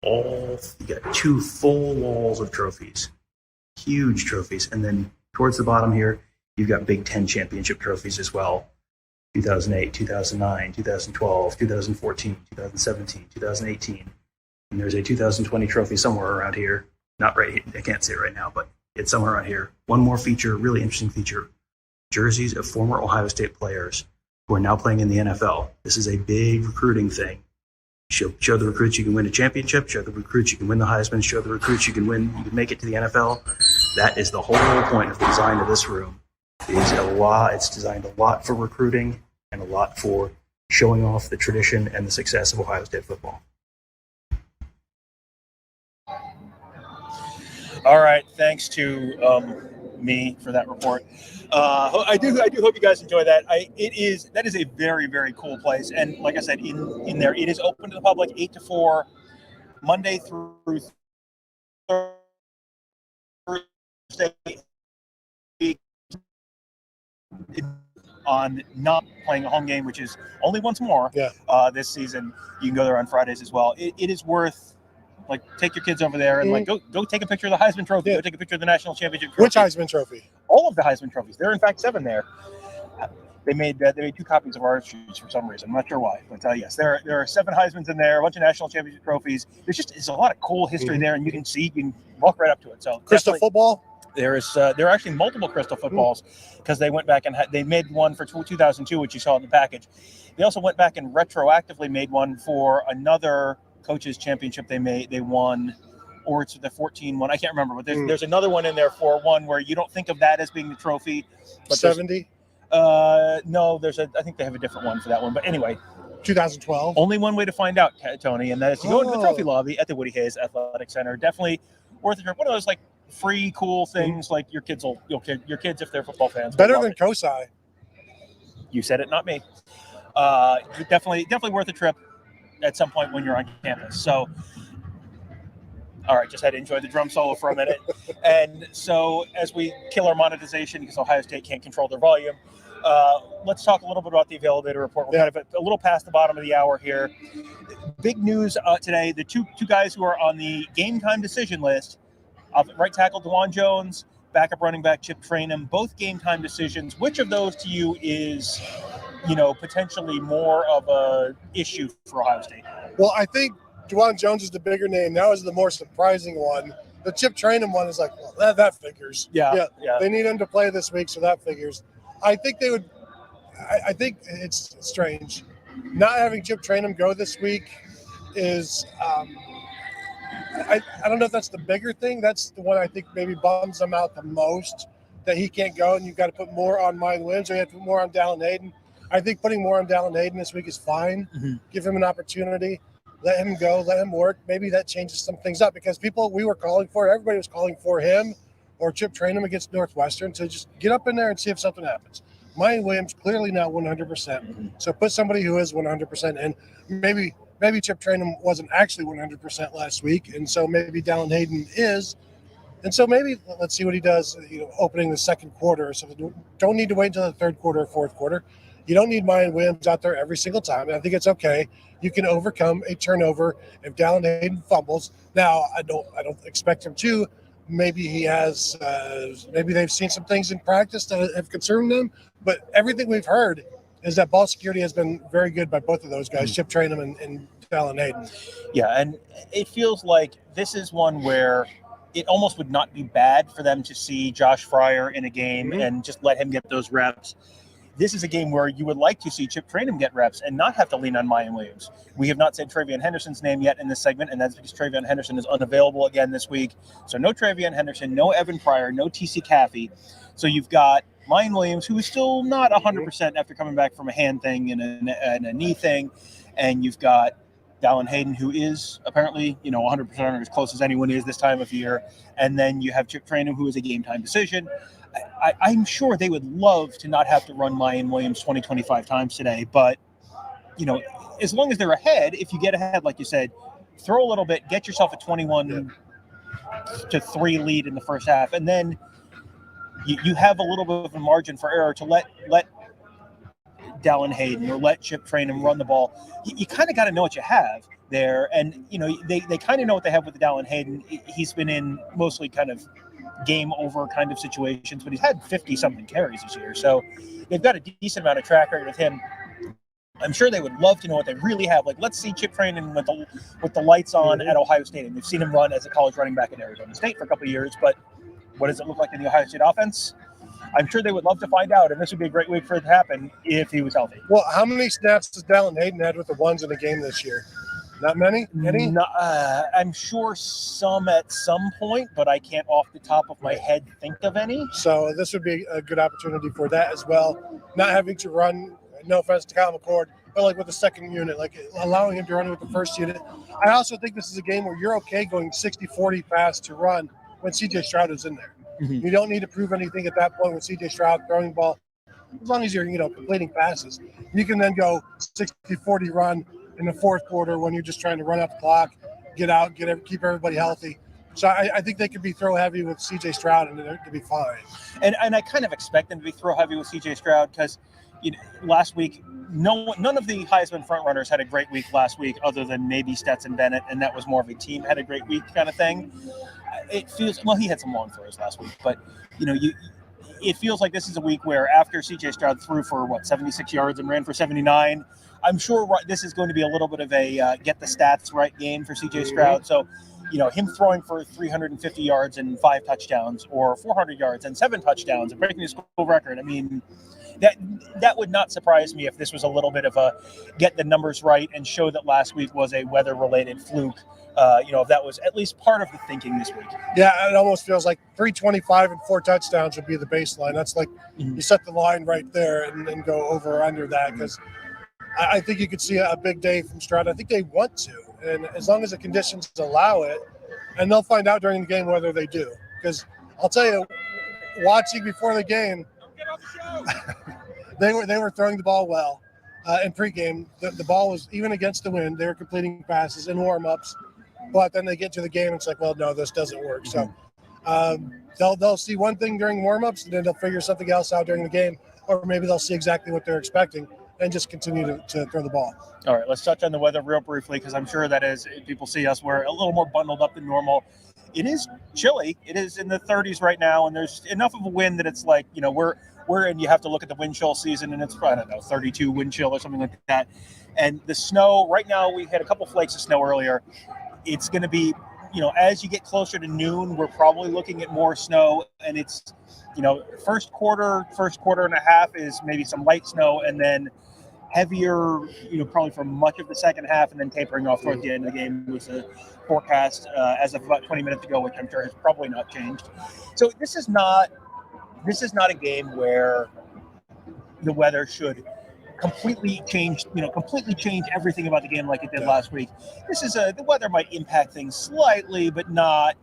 You got 2 full walls of trophies, huge trophies, and then towards the bottom here, you've got Big Ten championship trophies as well. 2008, 2009, 2012, 2014, 2017, 2018. And there's a 2020 trophy somewhere around here. Not right, I can't see it right now, but it's somewhere around here. One more feature, really interesting feature, jerseys of former Ohio State players who are now playing in the NFL. This is a big recruiting thing. Show the recruits you can win a championship, show the recruits you can win the Heisman, show the recruits you can make it to the NFL. That is the whole point of the design of this room. It's designed a lot for recruiting and a lot for showing off the tradition and the success of Ohio State football. All right, thanks to me for that report. I do hope you guys enjoy that. That is a very, very cool place, and like I said, in there it is open to the public 8 to 4, Monday through Thursday. On not playing a home game, which is only once more this season. You can go there on Fridays as well. It is worth. Like, take your kids over there and go take a picture of the Heisman Trophy. Yeah. Go take a picture of the National Championship Trophy. Which Heisman Trophy? All of the Heisman Trophies. There are in fact 7 there. They made 2 copies of our shoes for some reason. I'm not sure why, but yes, there are 7 Heismans in there. A bunch of National Championship trophies. It's a lot of cool history there, and you can walk right up to it. So Crystal football. There are actually multiple crystal footballs because they went back and they made one for 2002, which you saw in the package. They also went back and retroactively made one for another coaches championship they won, or it's the 14 one. I can't remember, but there's another one in there for one where you don't think of that as being the trophy. But 70? No, I think they have a different one for that one. But anyway, 2012. Only one way to find out, Tony, and that is to go into the trophy lobby at the Woody Hayes Athletic Center. Definitely worth a trip. One of those like free, cool things. Like your kids if they're football fans. Better than COSI. You said it, not me. Definitely worth a trip at some point when you're on campus. So, all right, just had to enjoy the drum solo for a minute. And so as we kill our monetization because Ohio State can't control their volume, let's talk a little bit about the availability report. We're kind of a little past the bottom of the hour here. Big news today, the two guys who are on the game time decision list, right tackle DeJuan Jones, backup running back Chip Trayanum, both game time decisions. Which of those to you is potentially more of a issue for Ohio State? Well, I think DeJuan Jones is the bigger name. That was the more surprising one. The Chip Trayanum one is like, well, that figures. Yeah. They need him to play this week, so that figures. I think they would. I think it's strange. Not having Chip Trayanum go this week is. I don't know if that's the bigger thing. That's the one I think maybe bums them out the most, that he can't go, and you've got to put more on Mine Williams, or you have to put more on Dallin Hayden. I think putting more on Dallin Hayden this week is fine. Mm-hmm. Give him an opportunity. Let him go. Let him work. Maybe that changes some things up because everybody was calling for him or Chip Trayanum against Northwestern. So just get up in there and see if something happens. Mine Williams clearly not 100%. Mm-hmm. So put somebody who is 100% in. Maybe Chip Trayanum wasn't actually 100% last week, and so maybe Dallin Hayden is. And so maybe let's see what he does, opening the second quarter. So don't need to wait until the third quarter or fourth quarter. You don't need Mine Williams out there every single time. I think it's okay. You can overcome a turnover if Dallin Hayden fumbles. Now, I don't expect him to. Maybe he has. Maybe they've seen some things in practice that have concerned them. But everything we've heard is that ball security has been very good by both of those guys, Chip Trayanum and Dallin Hayden. Yeah, and it feels like this is one where it almost would not be bad for them to see Josh Fryer in a game and just let him get those reps. This is a game where you would like to see Chip Trayanum get reps and not have to lean on Mine Williams. We have not said Travion Henderson's name yet in this segment, and that's because Travion Henderson is unavailable again this week. So no Travion Henderson, no Evan Pryor, no TC Caffey. So you've got Mayan Williams, who is still not 100% after coming back from a hand thing and a knee thing, and you've got Dallin Hayden, who is apparently 100% or as close as anyone is this time of year, and then you have Chip Trayanum, who is a game time decision. I'm sure they would love to not have to run Mayan Williams 25 times today, but as long as they're ahead, if you get ahead, like you said, throw a little bit, get yourself a 21-3 lead in the first half, and then you have a little bit of a margin for error to let Dallin Hayden or let Chip Trayanum run the ball. You kind of got to know what you have there, and they kind of know what they have with Dallin Hayden. He's been in mostly kind of game over kind of situations, but he's had 50-something carries this year, so they've got a decent amount of track record with him. I'm sure they would love to know what they really have. Like, let's see Chip Trayanum with the lights on at Ohio State. And they've seen him run as a college running back at Arizona State for a couple of years, but what does it look like in the Ohio State offense? I'm sure they would love to find out, and this would be a great week for it to happen if he was healthy. Well, how many snaps does Dallin Hayden had with the ones in the game this year? Not many? Any? No, I'm sure some at some point, but I can't off the top of my head think of any. So this would be a good opportunity for that as well. Not having to run, no offense to Kyle McCord, but like with the second unit, like allowing him to run with the first unit. I also think this is a game where you're okay going 60-40 pass to run when CJ Stroud is in there. Mm-hmm. You don't need to prove anything at that point with CJ Stroud throwing the ball. As long as you're, completing passes, you can then go 60-40 run in the fourth quarter when you're just trying to run out the clock, get out, keep everybody healthy. So I think they could be throw heavy with CJ Stroud and they're to be fine. And I kind of expect them to be throw heavy with CJ Stroud because last week none of the Heisman front runners had a great week last week, other than maybe Stetson Bennett, and that was more of a team had a great week kind of thing. It feels he had some long throws last week, but it feels like this is a week where after CJ Stroud threw for 76 yards and ran for 79. I'm sure this is going to be a little bit of a get the stats right game for CJ Stroud. So, him throwing for 350 yards and 5 touchdowns, or 400 yards and 7 touchdowns, and breaking his school record. I mean, that would not surprise me if this was a little bit of a get the numbers right and show that last week was a weather-related fluke. If that was at least part of the thinking this week. Yeah, it almost feels like 325 and 4 touchdowns would be the baseline. That's like you set the line right there and go over or under that, because I think you could see a big day from Stroud. I think they want to, and as long as the conditions allow it, and they'll find out during the game whether they do. Because I'll tell you, watching before the game, they were throwing the ball well in pregame. The ball was even against the wind. They were completing passes in warm-ups, but then they get to the game and it's like, well, no, this doesn't work. So they'll see one thing during warm-ups, and then they'll figure something else out during the game, or maybe they'll see exactly what they're expecting and just continue to throw the ball. All right, let's touch on the weather real briefly, because I'm sure that as people see us, we're a little more bundled up than normal. It is chilly. It is in the 30s right now, and there's enough of a wind that it's like, we're in, you have to look at the wind chill season, and it's, 32 wind chill or something like that. And the snow, right now, we had a couple flakes of snow earlier. It's going to be, as you get closer to noon, we're probably looking at more snow, and it's, first quarter and a half is maybe some light snow, and then heavier, probably for much of the second half, and then tapering off towards the end of the game with the forecast as of about 20 minutes ago, which I'm sure has probably not changed. So this is not a game where the weather should completely change everything about the game like it did last week. This is the weather might impact things slightly, but not,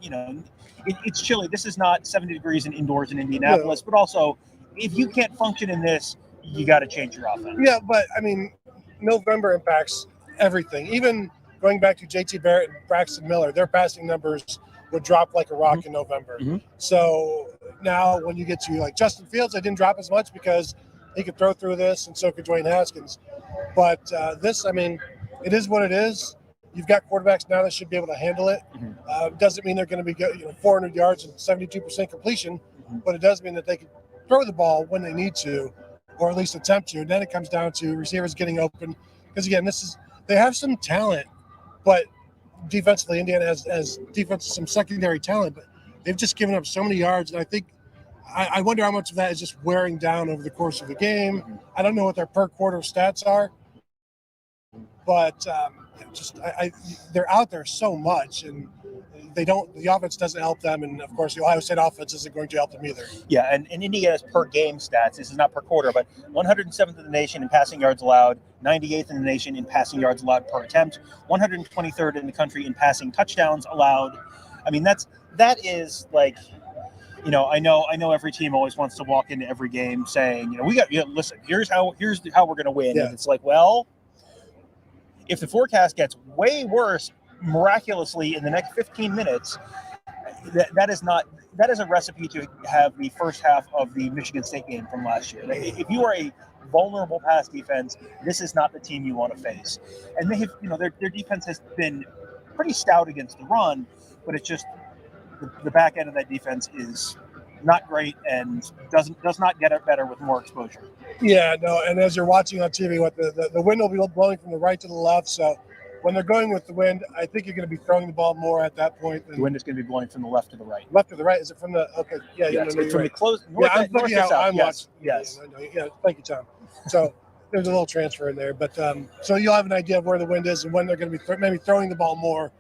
it's chilly. This is not 70 degrees and indoors in Indianapolis, but also if you can't function in this, you got to change your offense. Yeah, but I mean, November impacts everything. Even going back to JT Barrett and Braxton Miller, their passing numbers would drop like a rock in November. So now when you get to like Justin Fields, they didn't drop as much because he could throw through this, and so could Dwayne Haskins. But this, I mean, it is what it is. You've got quarterbacks now that should be able to handle it. Doesn't mean they're going to be 400 yards and 72% completion, but it does mean that they can throw the ball when they need to, or at least attempt to. And then it comes down to receivers getting open. Because again, they have some talent, but defensively, Indiana has some secondary talent, but they've just given up so many yards. And I think I wonder how much of that is just wearing down over the course of the game. I don't know what their per quarter stats are, but they're out there so much, and the offense doesn't help them, and of course the Ohio State offense isn't going to help them either. Yeah, and Indiana's per game stats, this is not per quarter, but 107th in the nation in passing yards allowed, 98th in the nation in passing yards allowed per attempt, 123rd in the country in passing touchdowns allowed. I mean, that is like, I know every team always wants to walk into every game saying, listen, here's how we're going to win. Yeah. And it's like, well, if the forecast gets way worse miraculously in the next 15 minutes, that is a recipe to have the first half of the Michigan State game from last year. If you are a vulnerable pass defense, this is not the team you want to face. And they have, their defense has been pretty stout against the run, but it's just the back end of that defense is not great and does not get it better with more exposure. Yeah, no, and as you're watching on TV, the wind will be blowing from the right to the left, so when they're going with the wind, I think you're going to be throwing the ball more at that point. The wind is going to be blowing from the left to the right. Left to the right? Is it from the? Okay, yeah, yes, no, it's from right. the close. North, I'm looking how I'm watching. Yes. Yeah, thank you, Tom. So there's a little transfer in there, but so you'll have an idea of where the wind is and when they're going to be maybe throwing the ball more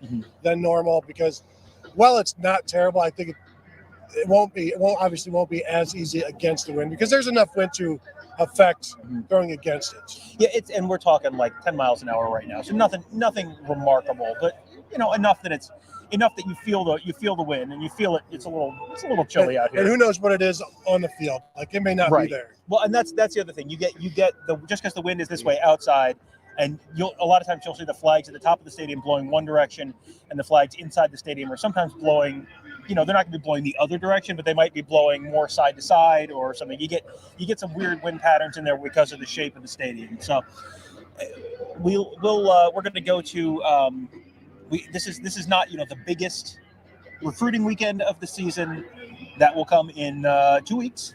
than normal. Because while it's not terrible, I think it won't be as easy against the wind because there's enough wind to affect throwing against it. Yeah, and we're talking like 10 miles an hour right now, so nothing remarkable, but enough that you feel the wind and you feel it. It's a little chilly out here. And who knows what it is on the field? Like it may not be there. Well, and that's the other thing. You get just because the wind is this way outside, and a lot of times you'll see the flags at the top of the stadium blowing one direction, and the flags inside the stadium are sometimes blowing. They're not going to be blowing the other direction, but they might be blowing more side to side or something. You get some weird wind patterns in there because of the shape of the stadium. So we're going to go to this is not the biggest recruiting weekend of the season. That will come in 2 weeks,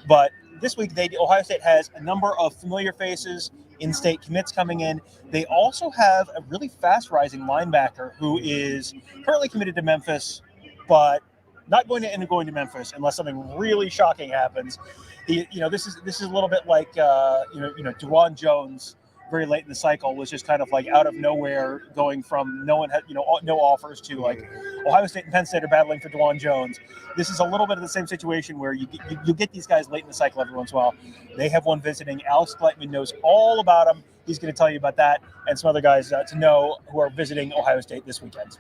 but this week Ohio State has a number of familiar faces, in-state commits coming in. They also have a really fast rising linebacker who is currently committed to Memphis, but not going to end up going to Memphis unless something really shocking happens. This is a little bit like DeJuan Jones very late in the cycle was just kind of like out of nowhere, going from no offers to like Ohio State and Penn State are battling for DeJuan Jones. This is a little bit of the same situation where you get these guys late in the cycle every once in a while. They have one visiting. Alex Gleitman knows all about him. He's going to tell you about that and some other guys to know who are visiting Ohio State this weekend.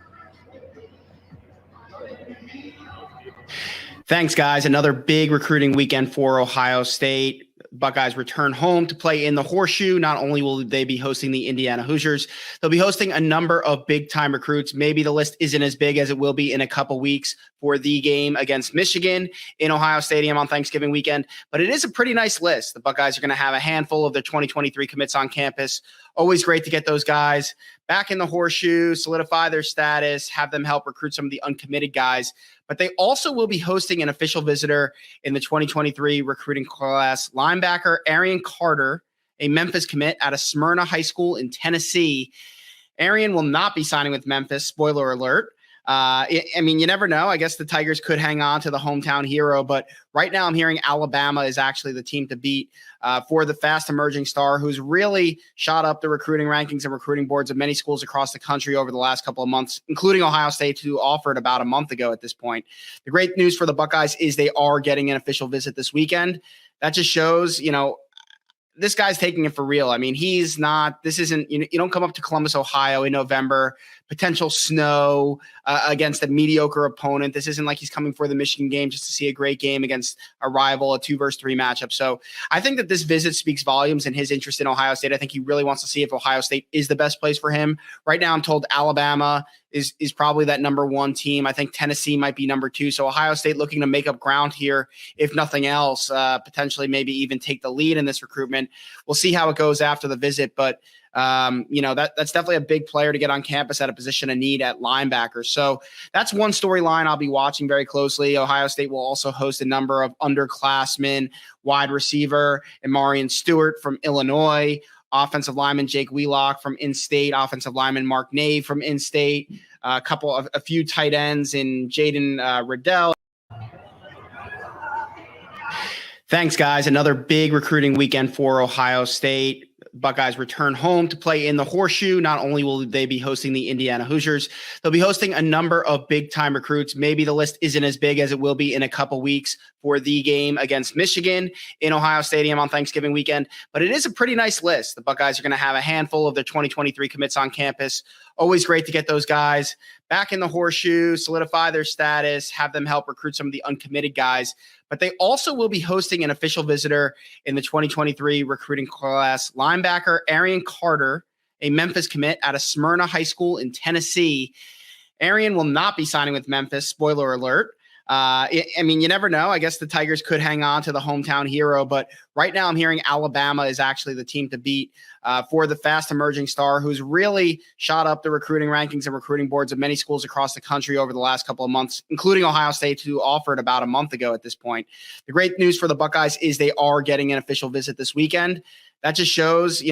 Thanks, guys. Another big recruiting weekend for Ohio State. Buckeyes return home to play in the Horseshoe. Not only will they be hosting the Indiana Hoosiers, they'll be hosting a number of big-time recruits. Maybe the list isn't as big as it will be in a couple weeks for the game against Michigan in Ohio Stadium on Thanksgiving weekend, but it is a pretty nice list. The Buckeyes are going to have a handful of their 2023 commits on campus. Always great to get those guys back in the Horseshoe, solidify their status, have them help recruit some of the uncommitted guys. But they also will be hosting an official visitor in the 2023 recruiting class, linebacker Arian Carter, a Memphis commit out of Smyrna High School in Tennessee. Arian will not be signing with Memphis, spoiler alert. You never know. I guess the Tigers could hang on to the hometown hero, but right now I'm hearing Alabama is actually the team to beat for the fast emerging star who's really shot up the recruiting rankings and recruiting boards of many schools across the country over the last couple of months, including Ohio State, who offered about a month ago at this point. The great news for the Buckeyes is they are getting an official visit this weekend. That just shows, this guy's taking it for real. I mean, this isn't, you don't come up to Columbus, Ohio in November, potential snow against a mediocre opponent. This isn't like he's coming for the Michigan game just to see a great game against a rival, a 2-versus-3 matchup. So I think that this visit speaks volumes in his interest in Ohio State. I think he really wants to see if Ohio State is the best place for him. Right now, I'm told Alabama is probably that number one team. I think Tennessee might be number two. So Ohio State looking to make up ground here, if nothing else, potentially maybe even take the lead in this recruitment. We'll see how it goes after the visit, but that's definitely a big player to get on campus at a position of need at linebacker. So that's one storyline I'll be watching very closely. Ohio State will also host a number of underclassmen, wide receiver Amarian Stewart from Illinois, offensive lineman Jake Wheelock from in-state, offensive lineman Mark Nave from in-state, a few tight ends in Jaden Riddell. Thanks, guys. Another big recruiting weekend for Ohio State. Buckeyes return home to play in the Horseshoe. Not only will they be hosting the Indiana Hoosiers, they'll be hosting a number of big-time recruits. Maybe the list isn't as big as it will be in a couple weeks for the game against Michigan in Ohio Stadium on Thanksgiving weekend, but it is a pretty nice list. The Buckeyes are going to have a handful of their 2023 commits on campus. Always great to get those guys back in the Horseshoe, solidify their status, have them help recruit some of the uncommitted guys. But they also will be hosting an official visitor in the 2023 recruiting class, linebacker Arian Carter, a Memphis commit out of Smyrna High School in Tennessee. Arian will not be signing with Memphis, spoiler alert. I mean, you never know. I guess the Tigers could hang on to the hometown hero, but right now I'm hearing Alabama is actually the team to beat for the fast emerging star who's really shot up the recruiting rankings and recruiting boards of many schools across the country over the last couple of months, including Ohio State, who offered about a month ago at this point. The great news for the Buckeyes is they are getting an official visit this weekend. That just shows,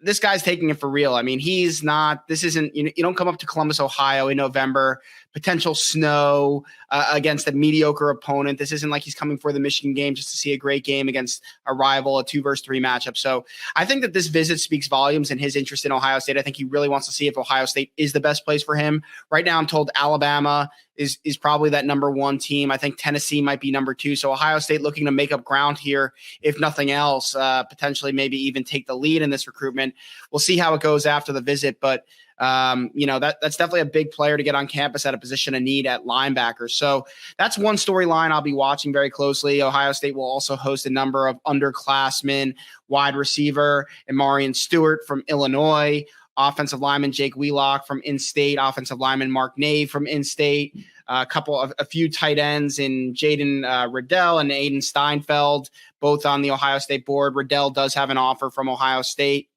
this guy's taking it for real. I mean, this isn't, you don't come up to Columbus, Ohio in November, potential snow against a mediocre opponent. This isn't like he's coming for the Michigan game just to see a great game against a rival, a 2-versus-3 matchup. So I think that this visit speaks volumes in his interest in Ohio State. I think he really wants to see if Ohio State is the best place for him. Right now, I'm told Alabama is probably that number one team. I think Tennessee might be number two. So Ohio State looking to make up ground here, if nothing else, potentially maybe even take the lead in this recruitment. We'll see how it goes after the visit, but that's definitely a big player to get on campus at a position of need at linebacker. So that's one storyline I'll be watching very closely. Ohio State will also host a number of underclassmen, wide receiver Amarian Stewart from Illinois, offensive lineman Jake Wheelock from in-state, offensive lineman Mark Nave from in-state, a few tight ends in Jaden Riddell and Aiden Steinfeld, both on the Ohio State board. Riddell does have an offer from Ohio State,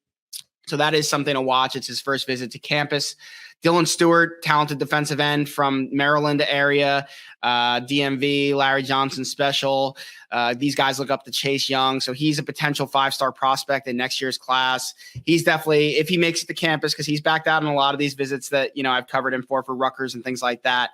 so that is something to watch. It's his first visit to campus. Dylan Stewart, talented defensive end from Maryland area, DMV, Larry Johnson special. These guys look up to Chase Young, so he's a potential 5-star prospect in next year's class. He's definitely, if he makes it to campus, because he's backed out on a lot of these visits that I've covered him for Rutgers and things like that.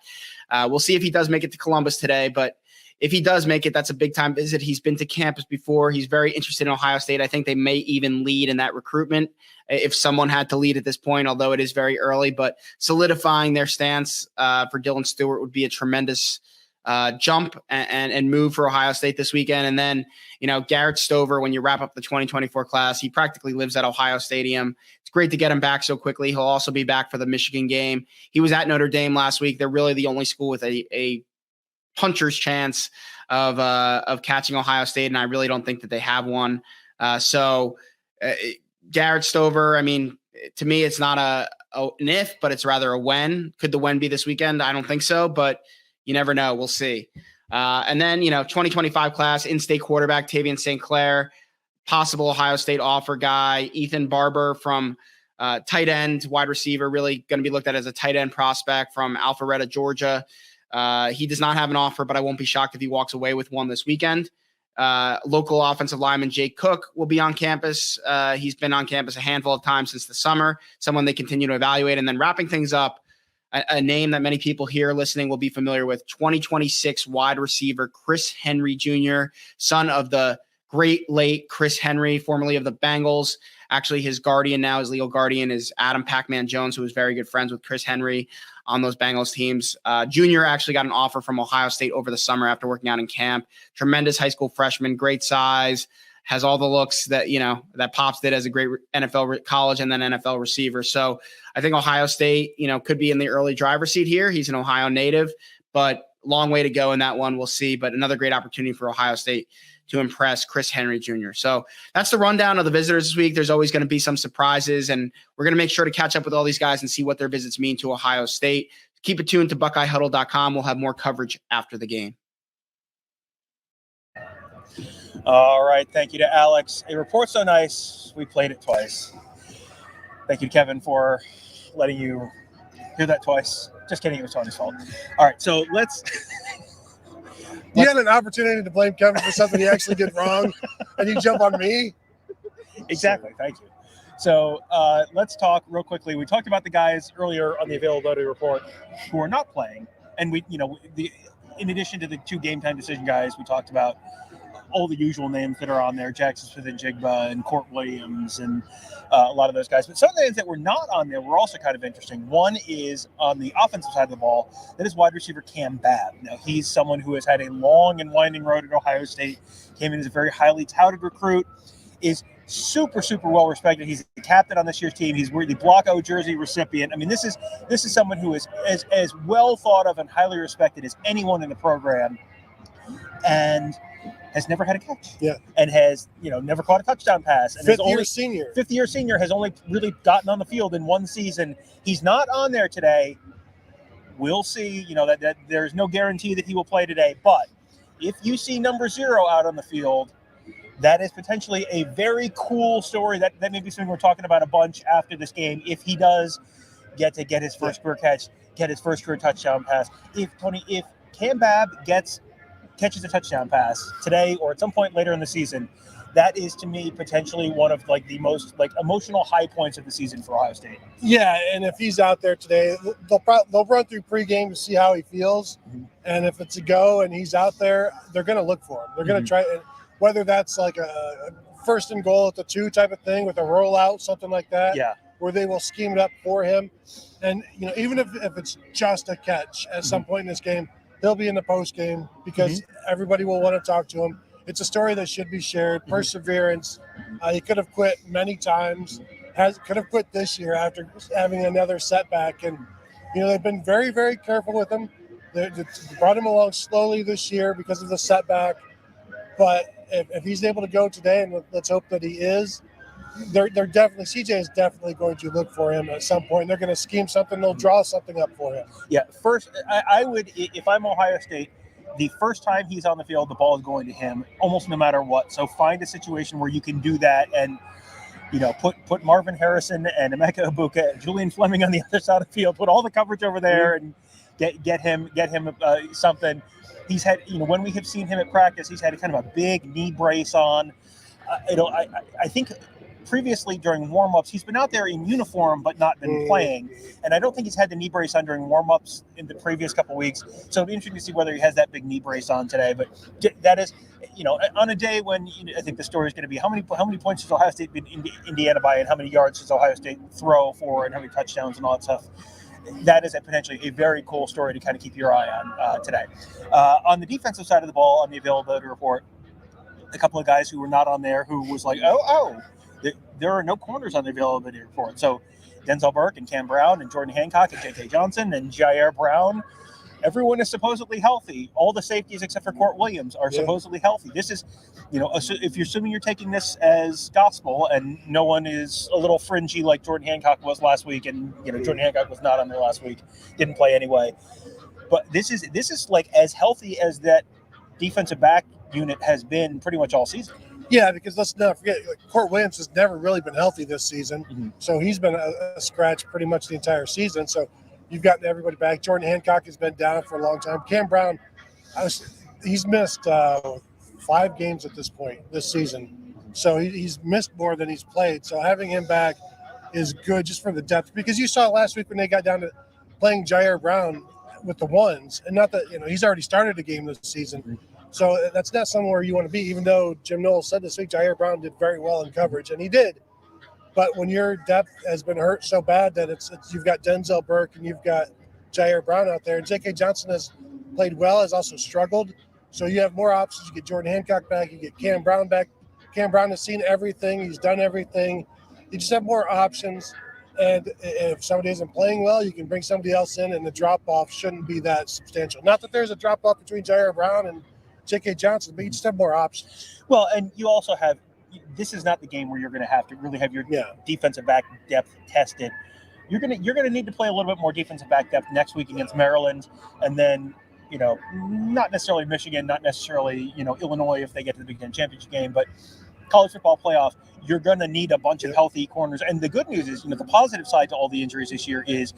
We'll see if he does make it to Columbus today, but if he does make it, that's a big-time visit. He's been to campus before. He's very interested in Ohio State. I think they may even lead in that recruitment if someone had to lead at this point, although it is very early. But solidifying their stance for Dylan Stewart would be a tremendous jump and move for Ohio State this weekend. And then, Garrett Stover, when you wrap up the 2024 class, he practically lives at Ohio Stadium. It's great to get him back so quickly. He'll also be back for the Michigan game. He was at Notre Dame last week. They're really the only school with a puncher's chance of catching Ohio State, and I really don't think that they have one. Garrett Stover, I mean, to me, it's not an if, but it's rather a when. Could the when be this weekend? I don't think so, but you never know. We'll see. And then, 2025 class, in-state quarterback Tavian St. Clair, possible Ohio State offer guy, Ethan Barber from tight end, wide receiver, really going to be looked at as a tight end prospect from Alpharetta, Georgia. He does not have an offer, but I won't be shocked if he walks away with one this weekend. Local offensive lineman Jake Cook will be on campus. He's been on campus a handful of times since the summer, someone they continue to evaluate. And then wrapping things up, a name that many people here listening will be familiar with, 2026 wide receiver Chris Henry Jr., son of the great late Chris Henry, formerly of the Bengals. Actually, his guardian now, his legal guardian, is Adam Pac-Man Jones, who is very good friends with Chris Henry on those Bengals teams. Junior actually got an offer from Ohio State over the summer after working out in camp. Tremendous high school freshman, great size, has all the looks that, that Pops did as a great NFL college and then NFL receiver. So I think Ohio State, could be in the early driver's seat here. He's an Ohio native, but long way to go in that one. We'll see. But another great opportunity for Ohio State to impress Chris Henry Jr. So that's the rundown of the visitors this week. There's always going to be some surprises, and we're going to make sure to catch up with all these guys and see what their visits mean to Ohio State. Keep it tuned to BuckeyeHuddle.com. We'll have more coverage after the game. All right. Thank you to Alex. A report so nice, we played it twice. Thank you to Kevin for letting you hear that twice. Just kidding. It was Tony's fault. All right. So let's... You had an opportunity to blame Kevin for something he actually did wrong, and you jump on me? Exactly. Thank you. So let's talk real quickly. We talked about the guys earlier on the availability report who are not playing. And in addition to the 2 game time decision guys, we talked about all the usual names that are on there, Jackson Smith-Njigba and Court Williams and a lot of those guys. But some of the names that were not on there were also kind of interesting. One is on the offensive side of the ball. That is wide receiver Cam Babb. Now, he's someone who has had a long and winding road at Ohio State, came in as a very highly touted recruit, is super, super well respected. He's the captain on this year's team. He's the Block O jersey recipient. I mean, this is someone who is as well thought of and highly respected as anyone in the program, and has never had a catch. Yeah. And has, never caught a touchdown pass. And Fifth-year senior has only really gotten on the field in one season. He's not on there today. We'll see, that there's no guarantee that he will play today. But if you see number 0 out on the field, that is potentially a very cool story. That may be something we're talking about a bunch after this game. If he does get his first career catch, get his first career touchdown pass. If Cam Babb catches a touchdown pass today or at some point later in the season, that is to me potentially one of the most emotional high points of the season for Ohio State. Yeah, and if he's out there today, they'll run through pregame to see how he feels, and if it's a go and he's out there, they're going to look for him. They're going to try, whether that's like a first and goal at the 2 type of thing with a rollout, something like that. Yeah. Where they will scheme it up for him, and even if it's just a catch at some point in this game, he'll be in the post game because everybody will want to talk to him. It's a story that should be shared. Perseverance. He could have quit many times. Could have quit this year after having another setback. And they've been very, very careful with him. They brought him along slowly this year because of the setback. But if he's able to go today, and let's hope that he is, they're definitely, CJ is definitely going to look for him at some point. They're going to scheme something. They'll draw something up for him. Yeah. First, I would, if I'm Ohio State, the first time he's on the field, the ball is going to him almost no matter what. So find a situation where you can do that and, put Marvin Harrison and Emeka Ibuka and Julian Fleming on the other side of the field, put all the coverage over there and get him something. He's had, when we have seen him at practice, he's had kind of a big knee brace on. I think previously during warm-ups, he's been out there in uniform but not been playing. And I don't think he's had the knee brace on during warm-ups in the previous couple of weeks. So it'll be interesting to see whether he has that big knee brace on today. But that is, on a day when I think the story is going to be how many points does Ohio State beat Indiana by, and how many yards does Ohio State throw for, and how many touchdowns and all that stuff. That is potentially a very cool story to kind of keep your eye on today. On the defensive side of the ball, on the availability report, a couple of guys who were not on there who was like, there are no corners on the availability report. So Denzel Burke and Cam Brown and Jordan Hancock and J.K. Johnson and Jair Brown, everyone is supposedly healthy. All the safeties except for Court Williams are supposedly healthy. This is, if you're assuming you're taking this as gospel and no one is a little fringy like Jordan Hancock was last week, and Jordan Hancock was not on there last week, didn't play anyway. But this is like as healthy as that defensive back unit has been pretty much all season. Yeah, because let's not forget, Court Williams has never really been healthy this season. So he's been a scratch pretty much the entire season. So you've gotten everybody back. Jordan Hancock has been down for a long time. Cam Brown, he's missed 5 games at this point this season. So he's missed more than he's played. So having him back is good just for the depth. Because you saw last week when they got down to playing Jair Brown with the ones. And not that, he's already started a game this season. So that's not somewhere you want to be, even though Jim Knowles said this week Jair Brown did very well in coverage, and he did. But when your depth has been hurt so bad that it's you've got Denzel Burke and you've got Jair Brown out there, and J.K. Johnson has played well, has also struggled. So you have more options. You get Jordan Hancock back, you get Cam Brown back. Cam Brown has seen everything. He's done everything. You just have more options. And if somebody isn't playing well, you can bring somebody else in, and the drop-off shouldn't be that substantial. Not that there's a drop-off between Jair Brown and J.K. Johnson, but you just have more options. Well, and you also have – this is not the game where you're going to have to really have your defensive back depth tested. You're going to need to play a little bit more defensive back depth next week against Maryland, and then, not necessarily Michigan, not necessarily, Illinois if they get to the Big Ten championship game, but college football playoff, you're going to need a bunch of healthy corners. And the good news is, the positive side to all the injuries this year is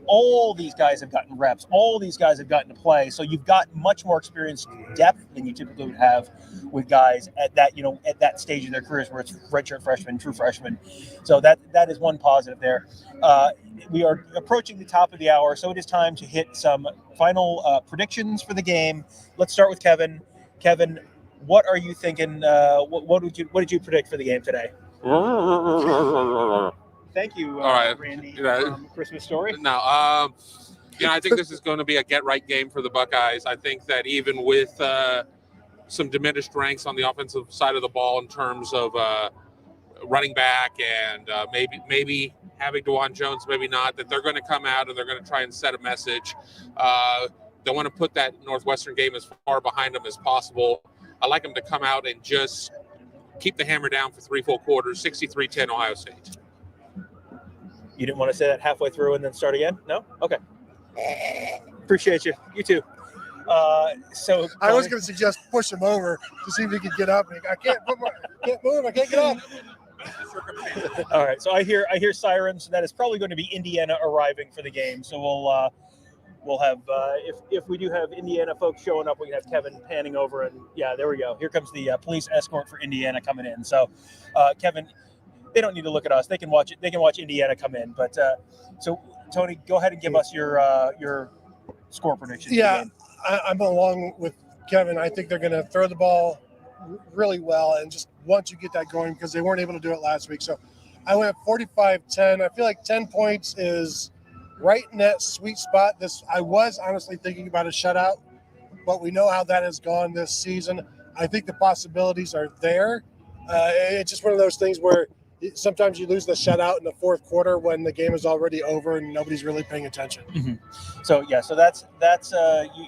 all these guys have gotten reps. All these guys have gotten to play. So you've got much more experienced depth than you typically would have with guys at that, at that stage of their careers where it's redshirt freshmen, true freshmen. So that is one positive there. We are approaching the top of the hour, so it is time to hit some final predictions for the game. Let's start with Kevin. Kevin, what are you thinking? What did you predict for the game today? Thank you, All right. Randy. Yeah. Christmas Story. No, I think this is going to be a get-right game for the Buckeyes. I think that even with some diminished ranks on the offensive side of the ball in terms of running back and maybe having DeJuan Jones, maybe not, that they're going to come out and they're going to try and set a message. They want to put that Northwestern game as far behind them as possible. I like them to come out and just keep the hammer down for 3 full quarters, 63-10 Ohio State. You didn't want to say that halfway through and then start again? No? Okay. Appreciate you. You too. So I was going to suggest push him over to see if he could get up. I can't move. I can't get up. All right. So I hear sirens. So that is probably going to be Indiana arriving for the game. So we'll have if we do have Indiana folks showing up, we can have Kevin panning over, and yeah, there we go. Here comes the police escort for Indiana coming in. So Kevin, they don't need to look at us. They can watch it. They can watch Indiana come in. But so Tony, go ahead and give us your score prediction. Yeah, I'm along with Kevin. I think they're going to throw the ball really well, and just once you get that going, because they weren't able to do it last week. So I went 45-10. I feel like 10 points is right in that sweet spot. I was honestly thinking about a shutout, but we know how that has gone this season. I think the possibilities are there. It's just one of those things where sometimes you lose the shutout in the fourth quarter when the game is already over and nobody's really paying attention. Mm-hmm. So that's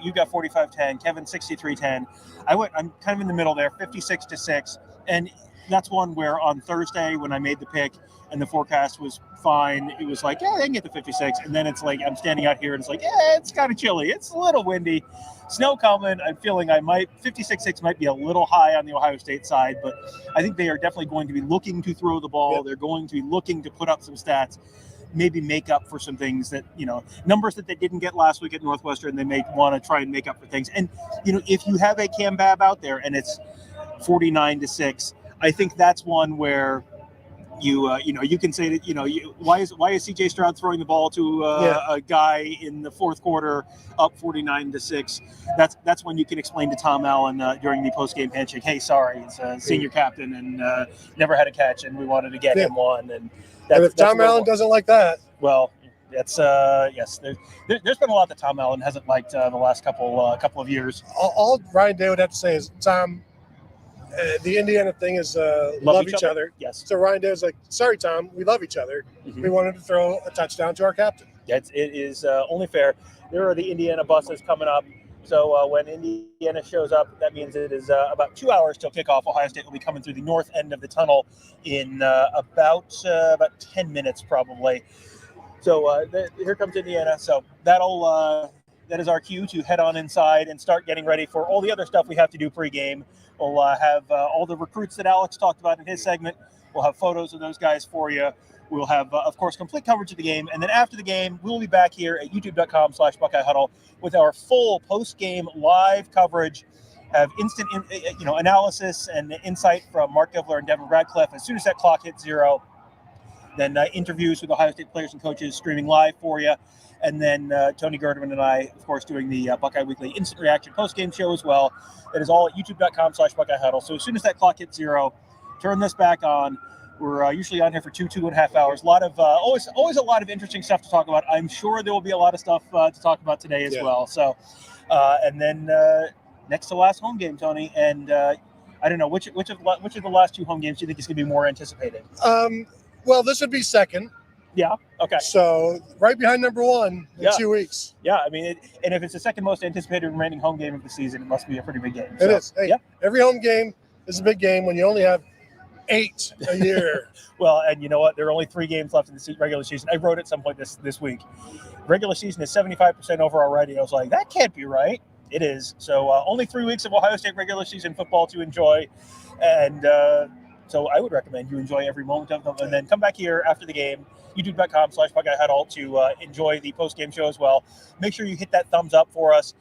you got 45-10, Kevin 63-10. I'm kind of in the middle there, 56-6, and that's one where on Thursday when I made the pick and the forecast was fine, it was like, yeah, they can get to 56, and then it's like I'm standing out here and it's like, yeah, it's kind of chilly, it's a little windy, snow coming. I'm feeling 56-6 might be a little high on the Ohio State side, but I think they are definitely going to be looking to throw the ball. Yep. They're going to be looking to put up some stats, maybe make up for some things that, numbers that they didn't get last week at Northwestern. They may want to try and make up for things. And, if you have a Cam Babb out there and it's 49-6, I think that's one where you can say that, why is CJ Stroud throwing the ball to a guy in the fourth quarter up 49-6? That's when you can explain to Tom Allen during the post-game handshake, hey, sorry, it's a senior captain and never had a catch and we wanted to get him one. And if Tom Allen doesn't like that, well, that's yes. There's been a lot that Tom Allen hasn't liked the last couple of years. All Ryan Day would have to say is, Tom, the Indiana thing is love each other. Yes. So Ryan Day was like, sorry, Tom, we love each other. Mm-hmm. We wanted to throw a touchdown to our captain. It is only fair. There are the Indiana buses coming up. So when Indiana shows up, that means it is about 2 hours till kickoff. Ohio State will be coming through the north end of the tunnel in about 10 minutes probably. So here comes Indiana. So that is our cue to head on inside and start getting ready for all the other stuff we have to do pregame. We'll have all the recruits that Alex talked about in his segment. We'll have photos of those guys for you. We'll have, of course, complete coverage of the game. And then after the game, we'll be back here at youtube.com/Buckeye Huddle with our full post-game live coverage, have instant analysis and insight from Mark Givler and Devin Radcliffe as soon as that clock hits 0. Then interviews with Ohio State players and coaches streaming live for you. And then Tony Gerdeman and I, of course, doing the Buckeye Weekly Instant Reaction post-game show as well. That is all at youtube.com/Buckeye Huddle. So as soon as that clock hits 0, turn this back on. We're usually on here for 2.5 hours. A lot of always a lot of interesting stuff to talk about. I'm sure there will be a lot of stuff to talk about today as well. So, and then next to last home game, Tony, and I don't know which of the last 2 home games do you think is going to be more anticipated? Well, this would be second. Yeah. Okay. So right behind number 1 in 2 weeks. Yeah. I mean, and if it's the second most anticipated remaining home game of the season, it must be a pretty big game. It is. Hey, every home game is a big game when you only have 8 a year. Well, and you know what? There are only 3 games left in the regular season. I wrote at some point this week. Regular season is 75% over already. I was like, that can't be right. It is. So only 3 weeks of Ohio State regular season football to enjoy, and so I would recommend you enjoy every moment of them, and then come back here after the game, youtube.com/Buckeye Huddle to enjoy the post-game show as well. Make sure you hit that thumbs up for us.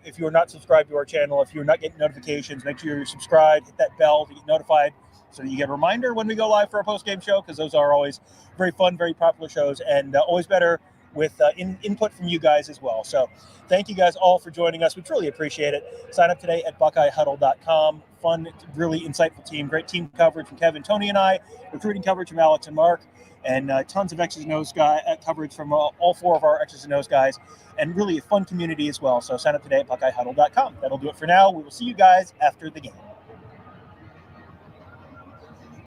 If you are not subscribed to our channel, if you're not getting notifications, make sure you're subscribed, hit that bell to get notified so that you get a reminder when we go live for a post-game show, because those are always very fun, very popular shows, and always better with input from you guys as well. So thank you guys all for joining us. We truly appreciate it. Sign up today at BuckeyeHuddle.com. Fun, really insightful team. Great team coverage from Kevin, Tony, and I. Recruiting coverage from Alex and Mark. And tons of X's and O's coverage from all four of our X's and O's guys. And really a fun community as well. So sign up today at BuckeyeHuddle.com. That'll do it for now. We will see you guys after the game.